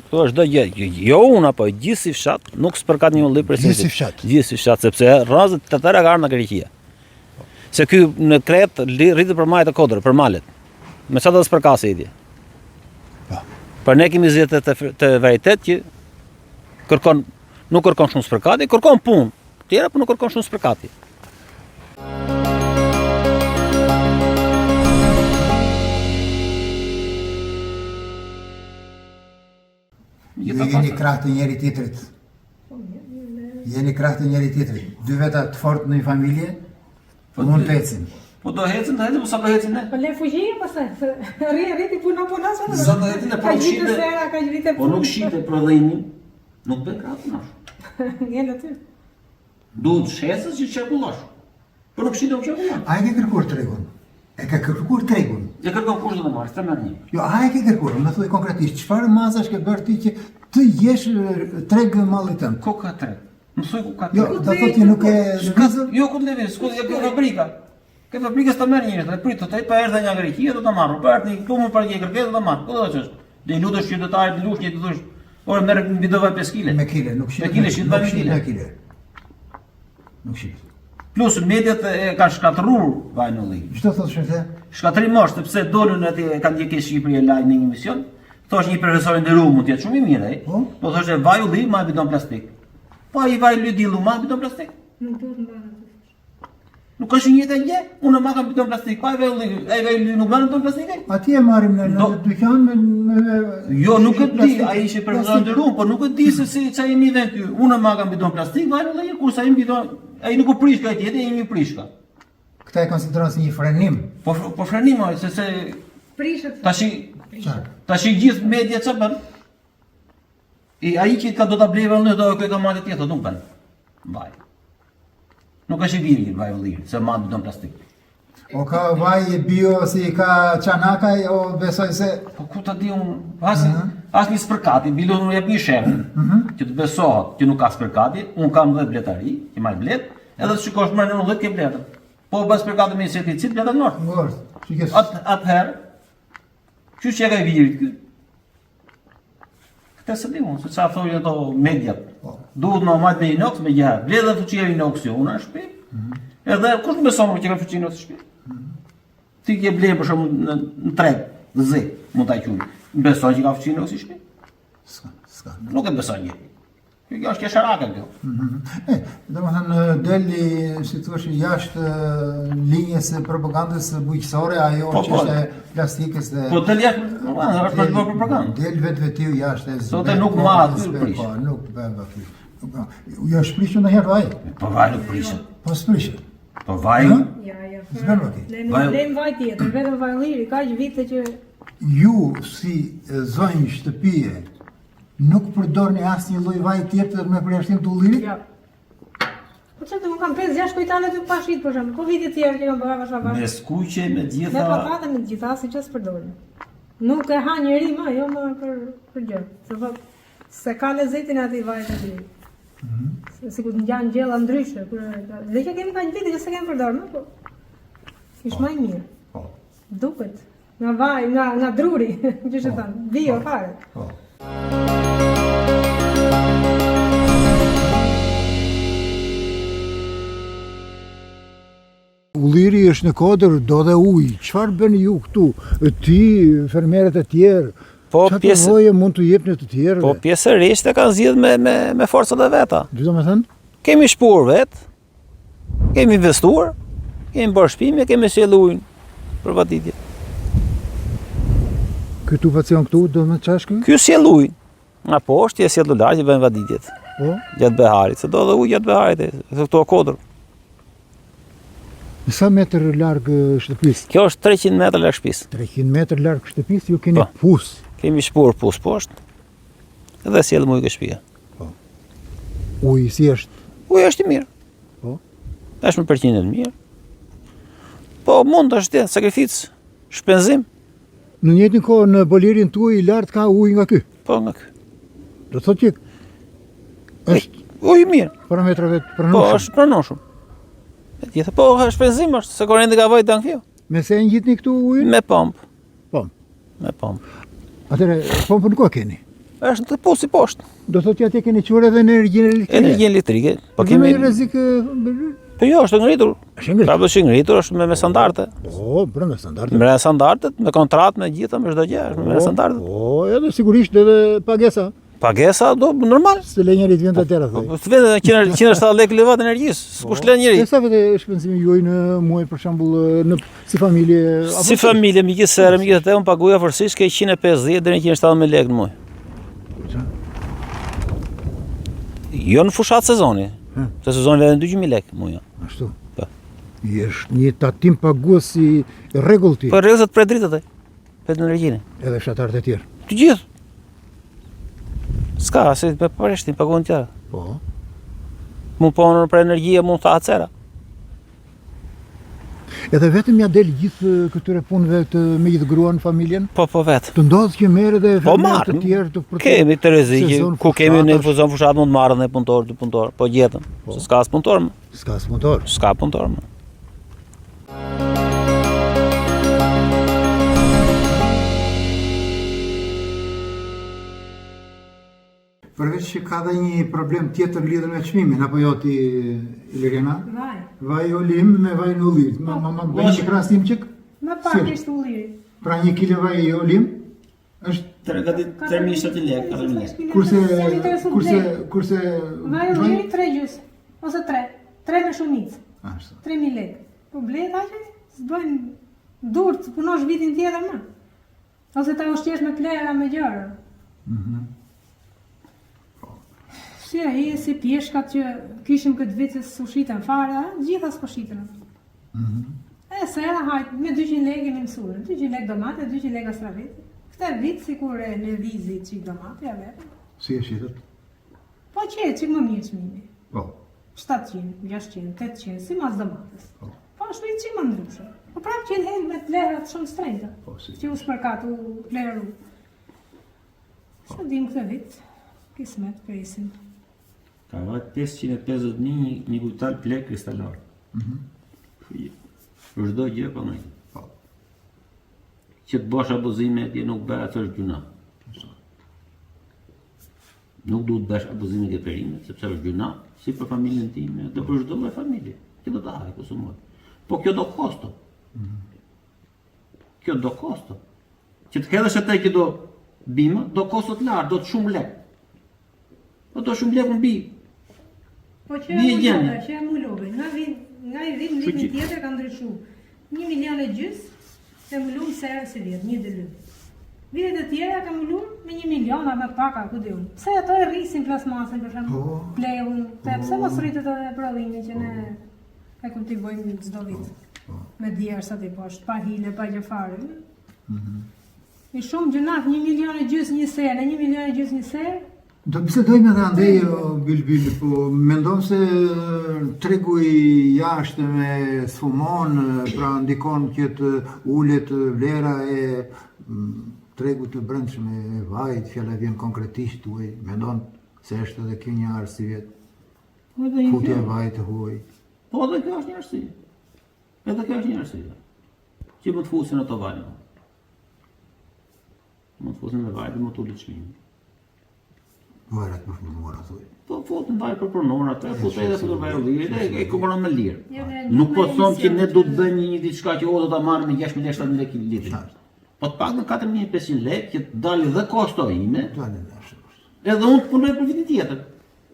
Kto është çdo gjë. Jo unë apo gjithë si fshat nuk spërkat një ullir për Gjithë si fshat. Gjithë si fshat sepse rrazët të tëra ka ardhur nga Greqia. Se ky në Kret rritet për majtë të kodrë, për malet. Me çfarë do të spërkasë idhje. Po. Por ne kemi zgjedhë të varietet që nuk kërkon shumë spërkatje, kërkon punë. Tjera po nuk kërkon shumë spërkatje. Jeni krah të njëri tjetrit. Jeni krah të njëri tjetrit. Dy veta të fortë në një familje, mund të ecin. Po do hecim, po sa do hecim ne? Po le fugjie pastaj. Rri puna sa. Sa do hecim ne Ka po gjithë shite. sera, ka gjithë Po nuk shite prodhimin, nuk bën krahun ash. Ngel aty. Duhet shesës që qarkullosh. Po nuk shite u qarkullosh. A e ke kërkuar tregun? E ke kërkuar tregun? Ja kërkon kush do të marrë, s'të një. Jo, a e ke kërkuar? Më thuaj konkretisht, çfarë mazash ke bërë ti që të jesh treg mallit tënd? Ku ka tre? Më thuaj ku ka Jo, tre. do thotë që nuk e lëvizur? Jo, ku lëviz, ku ja ke fabrika. Ke fabrika s'ta merr njerëz, e prit të pa erdha nga Greqia do ta marrë. Po erdhi këtu më parë kërkesë do ta marr. Po do të thosh. Dhe lutesh qytetarit, lutesh një të thosh, ora merr mbi do vaj 5 kg. Me kile, nuk shit. Me kile, shit vaj me kile. Me kile. Nuk shit. Plus mediat e kanë shkatërruar vajin ulli. Çfarë thotë shënte? Shkatërim është sepse dolën aty kanë djegë Shqipëri live në një emision. Thosh një profesor i nderuar mund të jetë shumë i mirë ai. Po thoshte vaj ulli ma bidon plastik. Po ai vaj lydillu ma bidon plastik. Nuk duhet mbarë. Nuk është një jetë gjë, unë ma kam bidon plastik. Pa ai vaj ulli nuk bën bidon plastik. Ati e marrim në dyqan me Jo, nuk e di, ai ishte profesor i nderuar, po nuk e di se si çfarë jemi vend ky. Unë ma kam bidon plastik, vaj ulli kurse ai bidon, ai nuk u prish ka tjetër, jemi prishka. Këta e konsideron si një frenim. Po frenim ai se. Prishet. Tashi gjithë media çfarë bën? Ai që ka do ta blej vallë do që ka marrë tjetër, nuk bën. Vaj. Nuk është i viri vaj vëllai, se ma bidon plastik. O ka vaj bio si ka Çanakaj o besoj se Po ku ta di unë, as një spërkati, bilo nuk jep një shembull, që të besohet që nuk ka spërkati, unë kam 10 bletari, që marr blet, edhe të shikosh më në 10 ke bletën. Po bas spërkati me certifikat bletën nort. ngort. Shikes. Atëherë, që që e ka i virit ky? Këtë se di unë, se qa thojnë ato mediat. Duhet në majtë me inox, me gjahë. Bledhe fuqia inox jo, unë në shtëpi. Edhe kush më beson që ka fuqia inox në shtëpi? Ti ke blej për shumë në treg, në zi, mund t'a qujnë. Beson që ka fuqia inox në shtëpi? S'ka. Nuk e beson njëri. Kjo është kesharake kjo. Do të thënë deli si thua jashtë linjës së propagandës bujqësore ajo që është plastikës dhe Po del jashtë, është për propagandë. del vetiu jashtë. Sot e nuk ma aty prish. Po, nuk bën aty. Jo shprishun ndonjëherë vaj. Po vaj nuk prishet. Po s'prishën. Po vaj, Ja. S'bën aty. Lem vaj tjetër, vetëm vaj liri, kaq vite që Ju si zonjë shtëpie nuk përdorni asnjë lloj vaj tjetër me përjashtim të ullirit? ja. Po çfarë do kam 5-6 kujtane të pashit për shembull. Po vite të tjera që kam bërë vasha. me skuqe, me Me gjitha. patate me gjitha si që s'përdorin. Nuk e ha njeri ma, jo më për gjë. Se thot, se ka lezetin ati vajt e liri. Si ku të ngjan gjella ndryshe. Dhe që kemi ka një vite që se kemi përdorë, po ish ma i mirë. Po. Duket. Nga vaj, nga druri, që që thënë, bio fare. Po. Ulliri është në kodër, do dhe ujë. Çfarë bën ju këtu? Ti, fermerët e tjerë, Po çfarë pjesë përvojë mund t'u jepni të tjerë? po pjesërisht e kanë zgjidhur me forcat e veta. Do të thënë? Kemi shpuar vet, kemi investuar, kemi bërë shpime, kemi sjellë ujin për vaditje. Ky tubacion këtu do të çash ky? Ky sjell ujin. Nga poshtë e sjell lart që bën vaditjet. Po. Gjatë beharit, se do dhe ujë gjatë beharit, se këto kodër. Në sa metër larg shtëpisë? Kjo është 300 metra larg shtëpisë. 300 metër larg shtëpisë ju keni Po. pus. Kemi shpuar pus poshtë. Edhe sjellëm ujë ke shtëpia. Uji si është? Uji është i mirë. Po. Është me përqindje të mirë. Po mund të është sakrificë, shpenzim, Në njëjtin kohë në bolirin tuaj i lart ka ujë nga ky. po nga ky. Do thotë që është Ujë i mirë. parametrave të Po pranueshëm. është pranueshëm. E tjetër po shpenzim është, se korrenti ka vajt tan kjo. Me se e ngjitni këtu ujin? Me pomp. Pomp. Me pomp. Atëre pompën ku e keni? Është të pusi poshtë. Do thotë që atje keni çuar edhe energjinë elektrike. Energjinë elektrike. Po Kemi kemi. një rrezik Po jo, është ngritur. është ngritur. Ka është ngritur, është me standarde. Po, brenda standardet. Me standardet, me kontratë, me gjitha, me çdo gjë, është me standardet. Po, edhe sigurisht edhe pagesa. Pagesa do normal. Se le njerit vjen të tjera Po thoj. të vjen 170 lekë kilowatt energjisë. S'kush le njëri. E sa vete shpenzimi juaj në muaj për shembull në si familje apo Si familje, me gjithë serë, me gjithë të unë paguja forësisht ke 150 deri në 170 lekë në muaj. Jo në fushat sezoni. Se sezoni vjen 200.000 lekë muaj. Ashtu. Po. Jesh një tatim pagues i rregullti Po rrezet për dritat e. Për energjinë. edhe fshatarët e tjerë. Të gjithë. S'ka, se me përreshtin, paguën tjera. Po. Mund ponën për energjia, mund tha acera. Edhe vetëm ja del gjithë këtyre punëve të me gjithë gruan familjen. Po vetë. Të ndodh që merr edhe Po fermerë marrë, të tjerë të kemi të rrezik, sezon ku kemi në fushatash. infuzon fushat mund marrën dhe punëtor, dy punëtor, po gjetëm. Se s'ka as punëtor më. S'ka as motor. S'ka punëtor më. Përveç që ka dhe një problem tjetër lidhur me çmimin, apo jo ti Iliriana? Vaj. Vaj olim me vaj në ullir. Ma bëj një krahasim çik. Me pak Si? ishte ulliri. Pra 1 kg vaj olim është Gati 3.700 lekë, 4.000 lekë. kurse Vaj ulliri 3 gjys, ose 3. 3 me shumicë. Ashtu. 3.000 lekë. Po blet aqe, s'bën dur të punosh vitin tjetër më. Ose ta ushqesh me plera me gjëra. Si ai si pjeshkat që kishim këtë vit se s'u shiten fare, gjitha s'po shiten. E se era hajt, me 200 lekë kemi mësuar. 200 lekë domate, 200 lekë astraveti. Këtë vit sikur e lëvizi çik domate, ja vetë. Si e shitet? Po që e më mirë çmimi. Po. 700, 600, 800, si mas domates. Po. Po është një që më ndryshe. Po prapë që në me të lerat shumë strejta. Po, si. Që u shpërkat, u leru. Sa dim këtë vit, kismet presim. Ka vajt 550.000 një kujtal plek kristalar. Për çdo gjë po më. Po. Që të bosh abuzime ti nuk bëhet është gjuna. Nuk duhet bësh abuzime ke perimet, sepse është gjuna, si për familjen time, dhe për çdo lloj familje. Kjo do të haj konsumoj. Po kjo do kosto. Kjo do kosto. Që të hedhësh atë që do bima, do kosto të lartë, do të shumë lek. Po do shumë lek në bi. Po që e mulove, nga i vit në vitin tjetër ka ndryshu. 1,5 milion e mulum serë si vjetë, një dëllim. Vitet e tjera ka mulum me 1 milion a me paka, ku diun. Pse ato e rrisin plasmasën, për shembull, plehun, pse mos rritet edhe prodhimi që ne e kultivojmë çdo vit. Me djersat i poshtë, pa hile, pa gjë fare. I shumë gjunat, 1,5 milion një serë, 1,5 milion një serë. Do bisedojmë edhe andej, Bilbil, po mendon se tregu i jashtë me sfumon, pra ndikon që të ulet vlera e tregu të brendshëm e vajit, fjala vjen konkretisht tuaj, mendon se është edhe kjo një arsye? Futja e vajit të huaj. Po edhe kjo është një arsye. Edhe kjo është një arsye. Që më të fusin ato vajnë. Më të fusin me vajt dhe më të ulit çmimin. Vajrat më fumora, thuj. Po futën vaj për pronor atë, futën edhe për vaj ullirit, e kumpëron me lirë. Nuk po thonë që ne do të bëjmë një diçka që o do ta marrim me 6.000 lekë 7.000 lekë litrit. Po të paktën 4.500 lekë që të dalë dhe kosto ime. Edhe unë të punoj për vitin tjetër.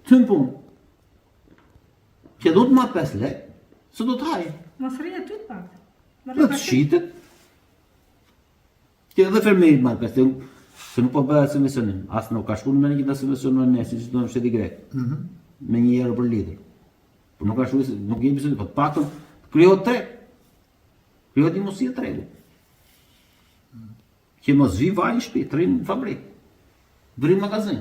Ty në punë. Që do të marr 5 lekë, se do të haj. Mos rrihet ty të paktën. Do të shitet. Që edhe fermerit marr 5 lekë. Se nuk po bëhet subvencionim, as nuk ka shkuar me një gjithë subvencionim ne, siç do në shteti grek. Me €1 për litër. Po nuk ka shkuar, nuk jemi subvencionim, po të paktën krijohet treg. Krijohet një mundësi tregu. Që mos vi vaj në shtëpi, trim në fabrikë. Vrim magazin.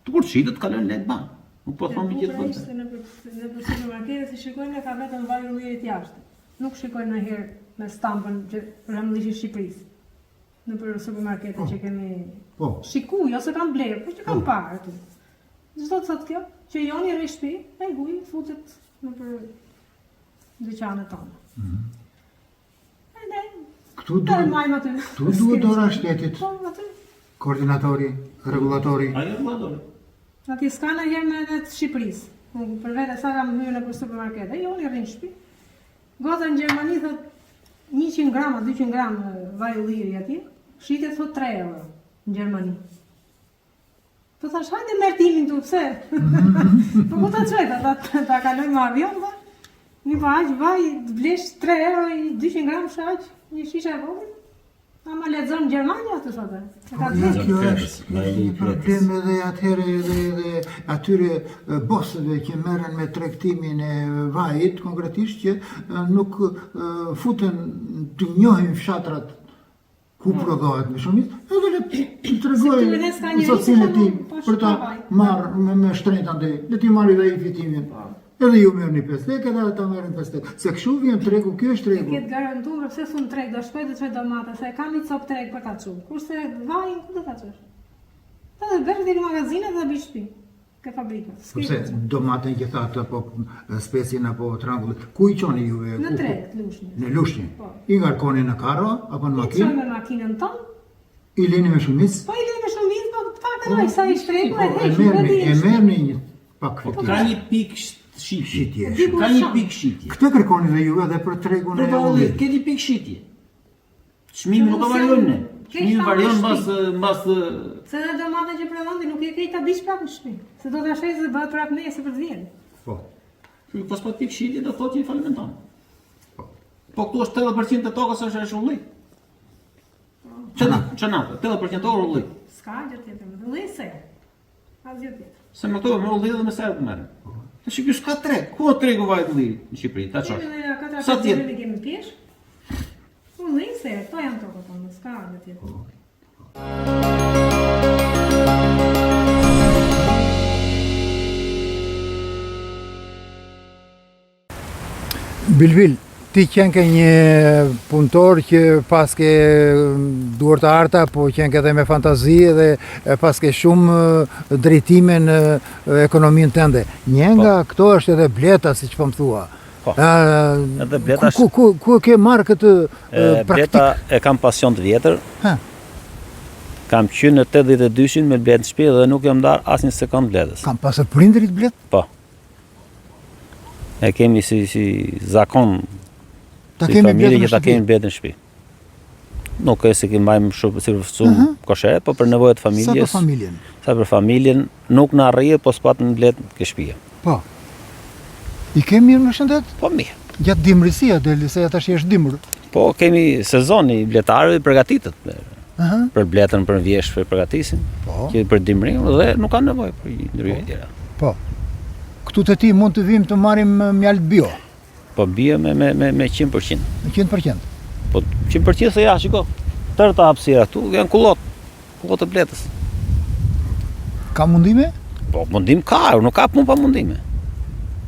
Tu kur shitet kalon lek bank. Nuk po thonë gjithë punën. Në për supermarkete si shikojnë ka vetëm vaj ullirit jashtë. Nuk shikojnë ndonjëherë me stampën që për shembull ishte Shqipërisë. Në për supermarkete që kemi shikuj, ose kam blerë, po që kam parë aty. Çdo të thotë kjo, që joni rri shtëpi, ai huj futet në për dyqanet tona. Këtu duhet ora shtetit. Koordinatori, regulatori. Ai regulatori. Ati s'ka ndonjëherë me edhe të Shqipërisë. Për vete sa kam hyrë në për supermarkete, joni rri në shtëpi. Gota në Gjermani thotë 100 grama, 200 grama vaj ulliri atje, shitet thot 3 euro në Gjermani. Po thash, hajde mertimin tu, pse? Po ku ta çojta, ta kaloj me avion, ba? Një pa aq vaj, të blesh 3 euro i 200 gram shaq, një shisha e vogël. Ama lexon në Gjermani atë thotë. Kjo është një problem edhe atëherë edhe atyre bosëve që merren me tregtimin e vajit, konkretisht që nuk futen të njohin fshatrat ku prodhohet me shumicë, edhe le të tregoj socinë e tij për ta marrë me shtrenjtë andej, le ti marrë dhe i fitimin. Edhe ju merrni 5 lekë, edhe ata merren 5 lekë. Se kështu vjen tregu, kjo është tregu. Këtë garantuar pse thon treg, do shkoj të çoj domate, se kam një cop treg për ta çu. Kurse vajin ku do ta çosh? Ta do bësh në magazinet dhe bëj shtëpi. Ke fabrika. Sepse domaten që thatë apo specin apo trangull, ku i çoni juve? Në treg, Lushnjë. Në Lushnjë. I ngarkoni në karro apo në makinë? Me makinën tonë. I lini me shumicë? Po i lini me shumicë, po të paktën ai sa i shtregu e merrni një pak fiktim. Ka një pikë shitje. Ka një pikë shitje. Këtë kërkoni dhe ju edhe për tregun e ullit. Ke një pikë shitje. Çmimi nuk varion ne. Çmimi varion mbas se edhe domaten që prodhon ti nuk e ke ta bish prapë në shtëpi. Se do ta shesë bëhet prapë nesër për të vjen. Po. Po s'po pikë shitje do thotë një falimenton. Po këtu është 80% e tokës është ulli. Çana, 80% orë ulli. S'ka gjë tjetër, më ulli se. Asgjë tjetër. Se më këto me ulli dhe me serë të merren. Tash ky s'ka treg. Ku tregu vajt ulli në Shqipëri? Ta çosh. Sa tjetër ne kemi pjesh? Ulli se, to janë tokë tonë, s'ka gjë tjetër. Bilbil, ti qenë ke një punëtor që pas ke duar të arta, po qenë ke edhe me fantazi dhe pas ke shumë drejtime në ekonominë tënde. Një nga këto është edhe bleta, si që po më thua. Po, edhe bleta Ku ke marrë këtë praktik? Bleta e kam pasion të vjetër. Kam qenë në 82-shin me bletë në shtëpi dhe nuk jam ndarë asnjë sekond bletës. Kam pasur prindrit bletë? Po. E kemi si zakon Ta si kemi familje bletë në që ta kemi shtëpi? bletë në shtëpi. Nuk e se kemi majmë shumë si shumë koshere, po për nevojët Sa familjes. për familjen? Sa për familjen, nuk na arrije, po s'pat në bletë ke shtëpia. Po. I kemi mirë në shëndet? Po mirë. Gjatë dimrësia, dhe se tash është dimër. Po kemi sezoni bletarëve përgatitet. Aha. Për bletën për vjesh për përgatisin, Po. që për dimrin dhe nuk kanë nevojë për ndryshime tjera. Po. Këtu të ti mund të vim të marrim mjalt bio, Po bie me 100%. në 100%. Po 100% se ja, shiko. Tërta hapësira këtu janë kullot të bletës. Ka mundime? Po mundim ka, nuk ka punë pa mundime.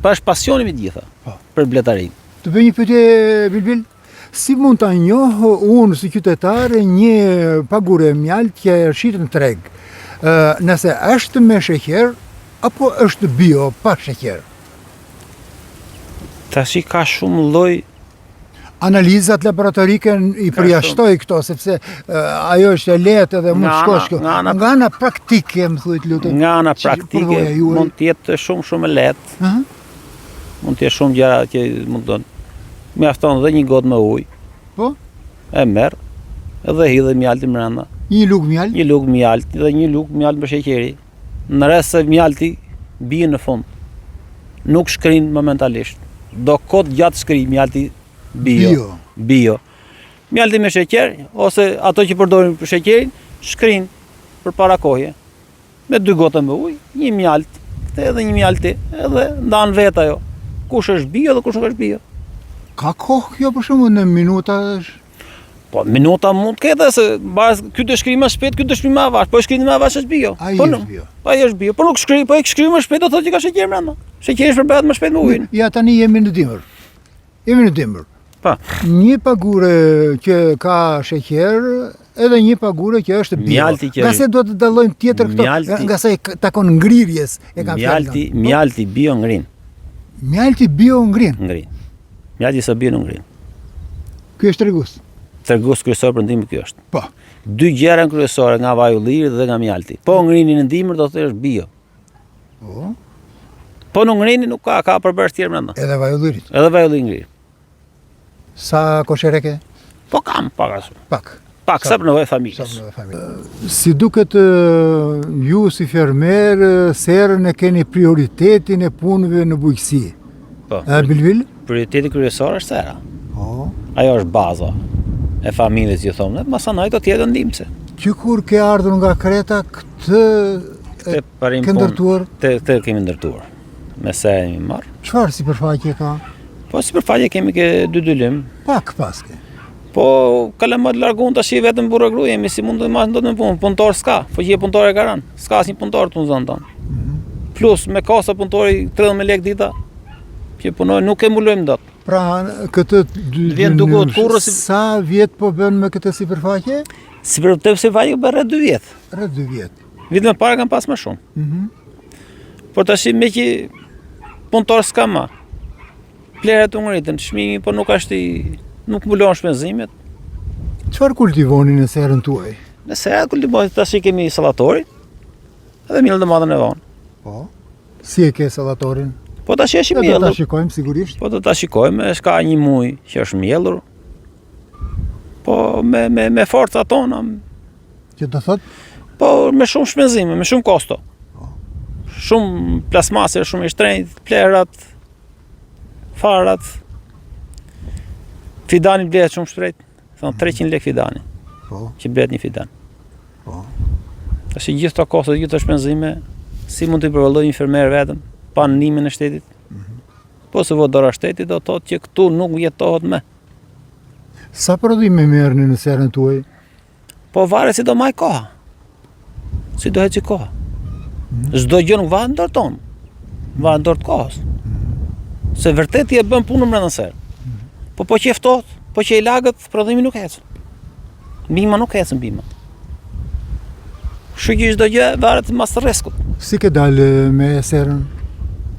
Pa është pasioni me gjitha Po. për bletarin. Të bëj një pyetje, Bilbil. Si mund ta njoh unë si qytetar një pagure mjalt që shitet në treg? Nëse është me sheqer apo është bio pa sheqer? Tashi ka shumë lloj. Analizat laboratorike i përjashtoj këto, sepse ajo është e lehtë edhe mund të shkosh kjo. Nga ana praktike, më thuaj lutem. Nga ana si praktike përvoja juaj? mund të jetë shumë e lehtë. Aha. Mund të jetë shumë gjëra që mund të mjafton dhe një gotë me ujë. Po? E merr edhe hidhe mjaltin brenda. Një lugë mjalt? Një lugë mjalt dhe një lugë mjalt me sheqeri. Në rreth se mjalti bie në fund. Nuk shkrin momentalisht. Do kohë gjatë shkri mjalti bio. Mjalti me sheqer ose ato që përdorin për sheqerin shkrin për para kohje. Me 2 gota me ujë, një mjalt, këtë edhe një mjalti, edhe ndan vet ajo. Kush është bio dhe kush nuk është bio. Ka kohë kjo për shembull në minuta? Po minuta mund të ketë se ky të shkrim më shpejt, ky të shkrim më avash, po shkrim më avash është bio. Ai Po është bio. Po ai është bio, po nuk shkrim, po ai shkrim më shpejt do thotë që ka sheqer brenda. Sheqeri shpërbehet më shpejt me ujin. Ja tani jemi në dimër. Po. Një pagure që ka sheqer, edhe një pagure që është bio. Mjalti që- Nga se do të dallojmë tjetër këto, Mjalti- nga se takon ngrirjes e kam fjalën. Mjalti bio ngrin. Mjalti bio ngrin. Mjalti sa bio nuk ngrin. Ky është tregus. Tregus kryesor për ndihmë ky është. Po. 2 gjëra kryesore nga vaj ulliri dhe nga mjalti. Po ngrinin në ndihmër do të thotë është bio. Po. Po nuk ngrinin nuk ka përbërës tjerë brenda. Edhe vaj ullirit. Edhe vaj ulli ngrir. Sa koshere ke? Po kam pak ashtu. Pak. Sa për nevojë familjes. Si duket ju si fermer, serën e keni prioritetin e punëve në bujqësi. Po. Bilbil? Prioriteti kryesor është sera. Po. Ajo është baza e familjes, ju thonë, masanaj do tjetë ndihmëse. Që kur ke ardhur nga Kreta, këtë ke ndërtuar? Këtë kemi ndërtuar. Me se e mi marë. Çfarë sipërfaqe ka? Po sipërfaqe kemi ke 2 dylim. Pak paske. Po kalamët largun tash vetëm burrë gruaj, jemi si mund të marrë ndonjë punë, punëtor s'ka, po që je punëtor e garan. S'ka asnjë punëtor të zonë tonë. Plus me kasa punëtori 13 lekë dita që punojnë nuk e mbulojmë dot. Pra këtë Vjen duket kurrë si sa vjet po bën me këtë sipërfaqe? Sipërfaqe bën rreth 2 vjet. Rreth 2 vjet. Vitin e parë kam pas më shumë. Por tash me që punëtor s'ka më. Pleret u ngritën, çmimi po nuk është nuk mbulon shpenzimet. Çfarë kultivoni në serën tuaj? Në serë kultivojmë tash kemi sallatori edhe mielë të madhe në vonë. Po. Si e ke sallatorin? Po tash është i Do ta mielur. shikojmë sigurisht. Po do ta shikojmë, është ka një muj që është mielur. Po me forcat tona, Që do thot? po me shumë shpenzime, me shumë kosto. Shumë plasmase, shumë i shtrenjtë, plerat, farat. Fidani blehet shumë shpejt. Thon 300 lekë fidani. Po. Që blehet një fidan. Po. Tash gjithë këto kosto, gjithë këto shpenzime, si mund të përvalloj një fermer vetëm pa ndihmën e shtetit? Po se votdora shtetit do thotë që këtu nuk jetohet më. Sa prodhime merrni në serën tuaj? Po varet si do maj koha. Si do heci koha. Çdo gjë nuk varet ndër ton. Varet ndër të kohës. Se vërtet e bën punën brenda serë. Po që e ftohtë, po që e lagët, prodhimi nuk ecën. Bima nuk ecën bima. Kështu që çdo gjë varet mas rrezikut. Si ke dalë me serën?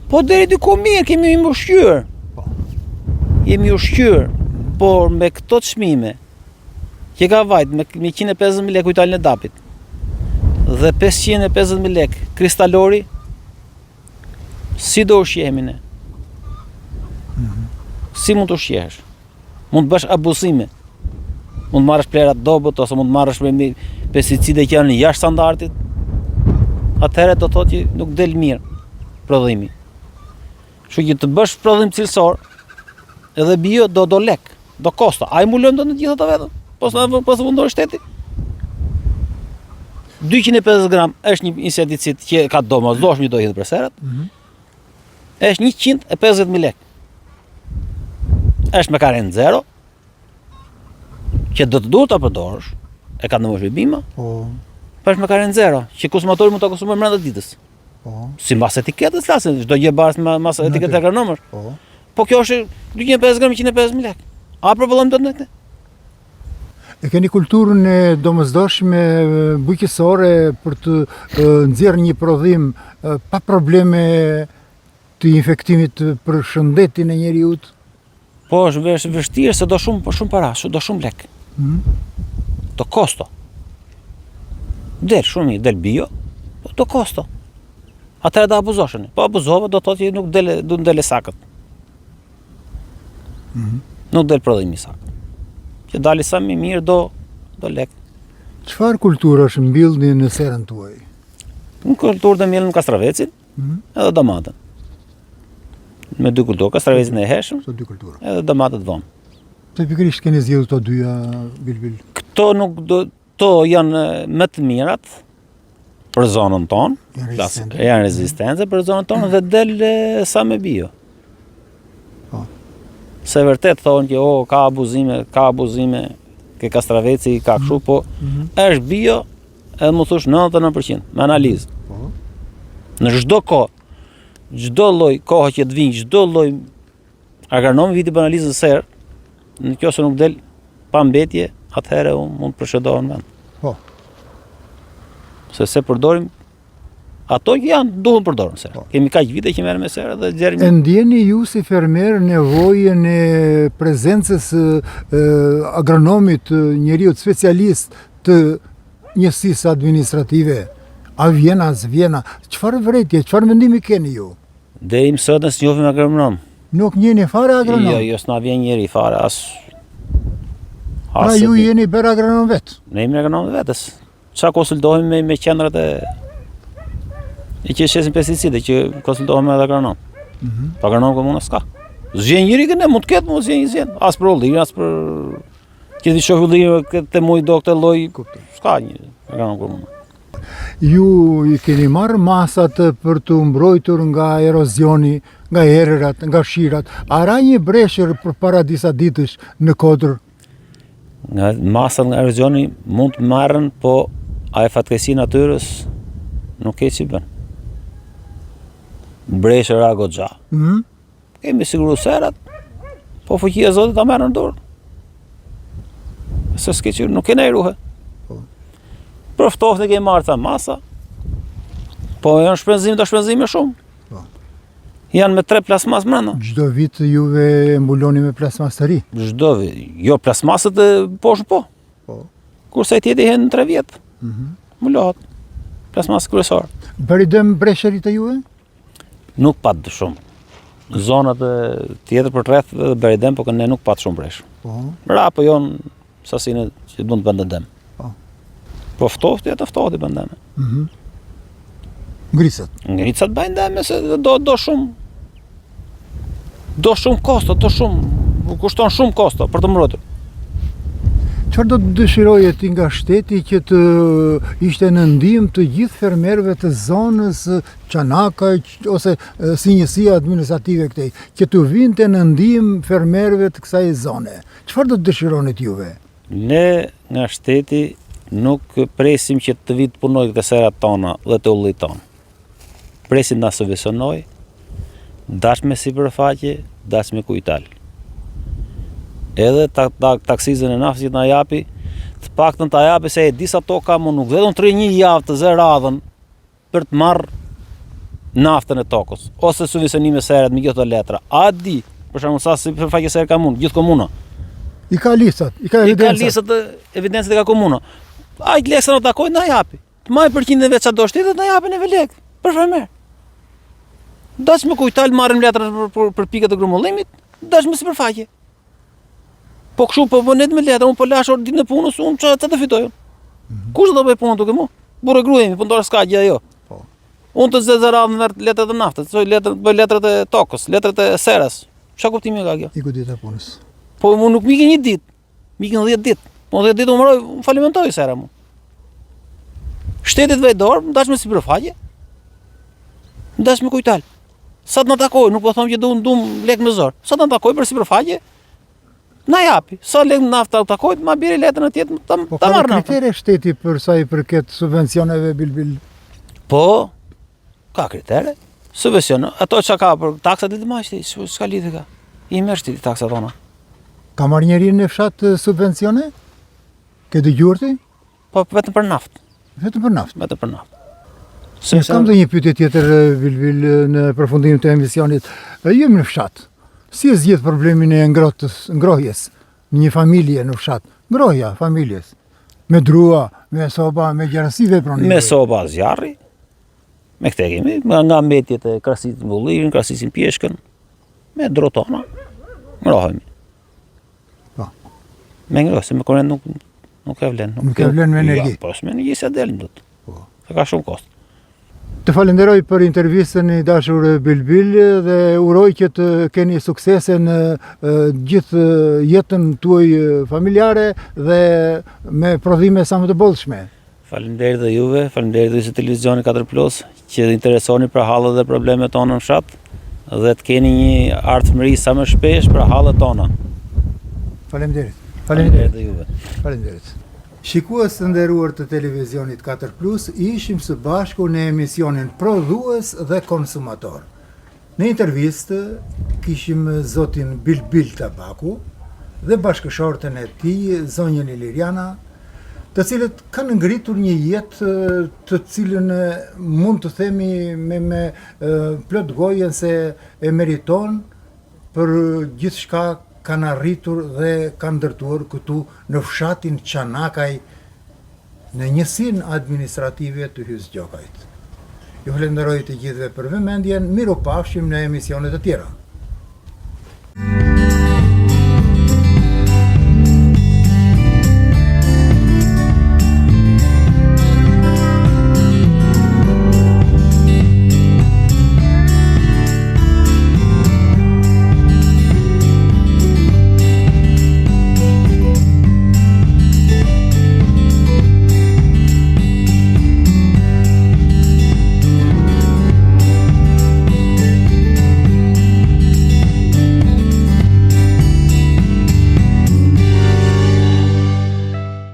Po deri diku mirë, kemi ushqyer. Jemi ushqyer, por me këto çmime që ka vajt me 150.000 lekë kujtalin e dapit dhe 550.000 lekë kristalori, si do ushqehemi ne? Si mund të ushqehesh? Mund të bësh abuzime. Mund të marrësh plerat dobët ose mund të marrësh me pesticide që janë jashtë standardit. Atëherë do thotë që nuk del mirë prodhimi. Kështu që të bësh prodhim cilësor, edhe bio do lek, do kosta. Ai mulon do në gjithë ato vetëm. Po së mundon shteti. 250 gram është një insekticid që ka domosdoshmë do hidhë për serat. Është 150.000 lekë. Është me karen zero, që do të duhet ta përdorësh, e ka nevojë bima. Po. Po është me karen zero, që konsumatori mund ta konsumojë brenda ditës. Po. Sipas etiketës flasin, çdo gjë bash mas etiketë agronomësh. Po. Po kjo është 250 gram 150.000 lekë. A problem do të ne? E keni kulturën e domosdoshme bujqësore për të nxjerrë një prodhim pa probleme të infektimit për shëndetin e njeriut? Po është vështirë se do shumë para, do shumë lek. Do kosto. Del shumë mirë, del bio, po do kosto. Atëherë do abuzosheni. Po abuzove do thotë që nuk dele sakët. Nuk del prodhimi i sakët. Që dali sa më mirë do lek. Çfarë kulturash mbillni në serën tuaj? Në kulturë të mbillëm kastravecin, edhe domatën. Me dy kulturë, kastravecin e hershëm, Këto dy kultura. edhe domatët vonë. Të pikërisht keni zgjedhur këto dyja bilbil. Këto janë më të mirat për zonën tonë, janë rezistente për zonën tonë dhe del sa me bio. Se vërtet thonë që ka abuzime, ke kastraveci, ka kështu, po është bio edhe më thush 99% me analizë. Në çdo kohë, çdo lloj kohë që të vinë, çdo lloj agronom viti për analizën serë, në kjo se nuk del pa mbetje, atëherë mund të procedohen vend. Po. Se përdorim ato që duhen përdorën serë. Kemi kaq vite që merrem me serë dhe E xherrim. ndjeni ju si fermer nevojën e prezencës agronomit, njeriu specialist të njësisë administrative? A vjen, as vjen? Çfarë vërejtje, çfarë mendimi keni ju? Deri më sot nësë njohim agronom. Nuk njeni fare agronom? Jo, s'na vjen njeri fare, Pra ju jeni bërë agronom vetë? Ne jemi agronom vetës. Qa konsultohemi me qendrat e që shesin pesticide, që konsultohemi edhe agronom. Pa agronom komuna s'ka. Zgjen njëri këne, mund të ketë, mund zgjen. As për ullirë, as për... Që di shohë ullirë, këtë muj do këtë loj, s'ka një agronom komuna. Ju i keni marrë masat për të mbrojtur nga erozioni, nga erërat, nga shirat. A ra një breshër për para disa ditësh në Kodër? Nga masat nga erozioni mund të marrën, po a e fatkesi natyrës nuk e që bën. Breshër ra goxha. Kemi siguru serat, po fuqia e Zotit ta merrën dorë. Se s'ke që nuk kena i ruhe. Për ftohtë kemi marrë ta masa, po janë shpenzime shumë. Janë me 3 plasmas mrena. Çdo vit juve mbuloni me plasmas të ri? Çdo vit, jo plasmasët e poshtë po. Kurse ai tjetri hen në 3 vjet. Mbulohet. Plasmas kryesor. Bëri dëm breshërit e juve? Nuk pat shumë. Zonat e tjetër për rreth bëri dëm, po ne nuk pat shumë bresh. Ra po jon sasinë që mund të bënte dëm. Po ftohtë të ftohtë bën dëm. Ngricat bëjnë dëm se do shumë. Do shumë kosto, kushton shumë kosto për të mbrojtur. Çfarë do të dëshiroje ti nga shteti që të ishte në ndihmë të gjithë fermerëve të zonës Çanakaj ose si njësi administrative këtej, që të vinte në ndihmë fermerëve të kësaj zone? Çfarë do të dëshironit juve? Ne nga shteti nuk presim që të vitë punoj këtë serat tona dhe të ullit tonë. Presim na subvencionoj, dash me sipërfaqe, dash me kujtal. edhe taksizën e naftë që na japi, të paktën ta japi se e disa toka më nuk vetëm 3-1 javë të zë radhën për të marrë naftën e tokës, ose subvencionime seret me gjithë letra. A di, për shembull sa si përfaqe serë ka mund, gjithë komuna. I ka listat, i ka evidencat. Evidencat e ka komuna. Ai leksa në takoj na japi. Të maj përqindën veç sa do shtetet na japin e lek. Për shembull. Dash me kujtal marrim letra për pikët e grumbullimit, dash me sipërfaqe. Po kështu po vonet me letra, unë po lash orë ditën e punës, unë çfarë të fitoj? Kush do bëj punën duke mua? Burrë grujemi, po ndoshta s'ka gjë ajo. Po. Unë të zezëram në letrat e naftës, bëj letrat e tokës, letrat e serës. Çfarë kuptimi ka kjo? I godita punës. Po unë nuk mikin një ditë, mikin 10 ditë. Po 10 ditë unë falimentoj sera mu. Shtetit vejdor, më dash me sipërfaqe. Më dash me kujtal. Sa të na takoj, nuk po them që dum lek me zor. Sa të na takoj për sipërfaqe, na japi. Sa lek nafta takoj, ma biri letrën e tjetër, ta marr naftën. Po kritere shteti për sa i përket subvencioneve bil. Po, ka kritere. Subvencione, ato që ka për taksat e të mashti, s'ka lidhje ka. I merr shteti taksat tona. Ka marrë njeri në fshat subvencione? Ke dëgjuar ti? Po vetëm për naftë. Vetëm për naftë. Vetëm për naftë. Kam dhe një pyetje tjetër Vilvil në përfundimin të emisionit. Jemi në fshat. Si e zgjidh problemin e ngrohjes në një familje në fshat? Ngrohja familjes. Me drua, me soba, me gjërësi vepron. Me soba zjarri. Me këtë kemi, nga mbetjet e krasisin bullirin, krasisin pjeshkën, me drotona. Ngrohemi. Po. Me ngrohë, se me korrent nuk e vlen. Nuk e vlen me energji. Po, me energji se delin dot. Po. Se ka shumë kost. Të falenderoj për intervistën i dashur Bilbil dhe uroj që të keni suksese në gjithë jetën tuaj familjare dhe me prodhime sa më të bollshme. Faleminderit dhe juve, faleminderit dhe televizioni 4+ që interesoni për hallet dhe problemet tona në fshat dhe të keni një ardhmëri sa më shpesh për hallet tona. Faleminderit. Faleminderit dhe juve. Faleminderit. Shikues të nderuar të televizionit 4+, ishim së bashku në emisionin Prodhues dhe Konsumator. Në intervistë kishim zotin Bilbil Tabaku dhe bashkëshorten e tij, zonjën Iliriana, të cilët kanë ngritur një jetë të cilën mund të themi me plot gojen se e meriton për gjithçka kanë arritur dhe kanë ndërtuar këtu në fshatin Çanakaj në njësinë administrative të Hyzgjokajt. Ju falenderoj të gjithëve për vëmendjen, miropafshim në emisione të tjera.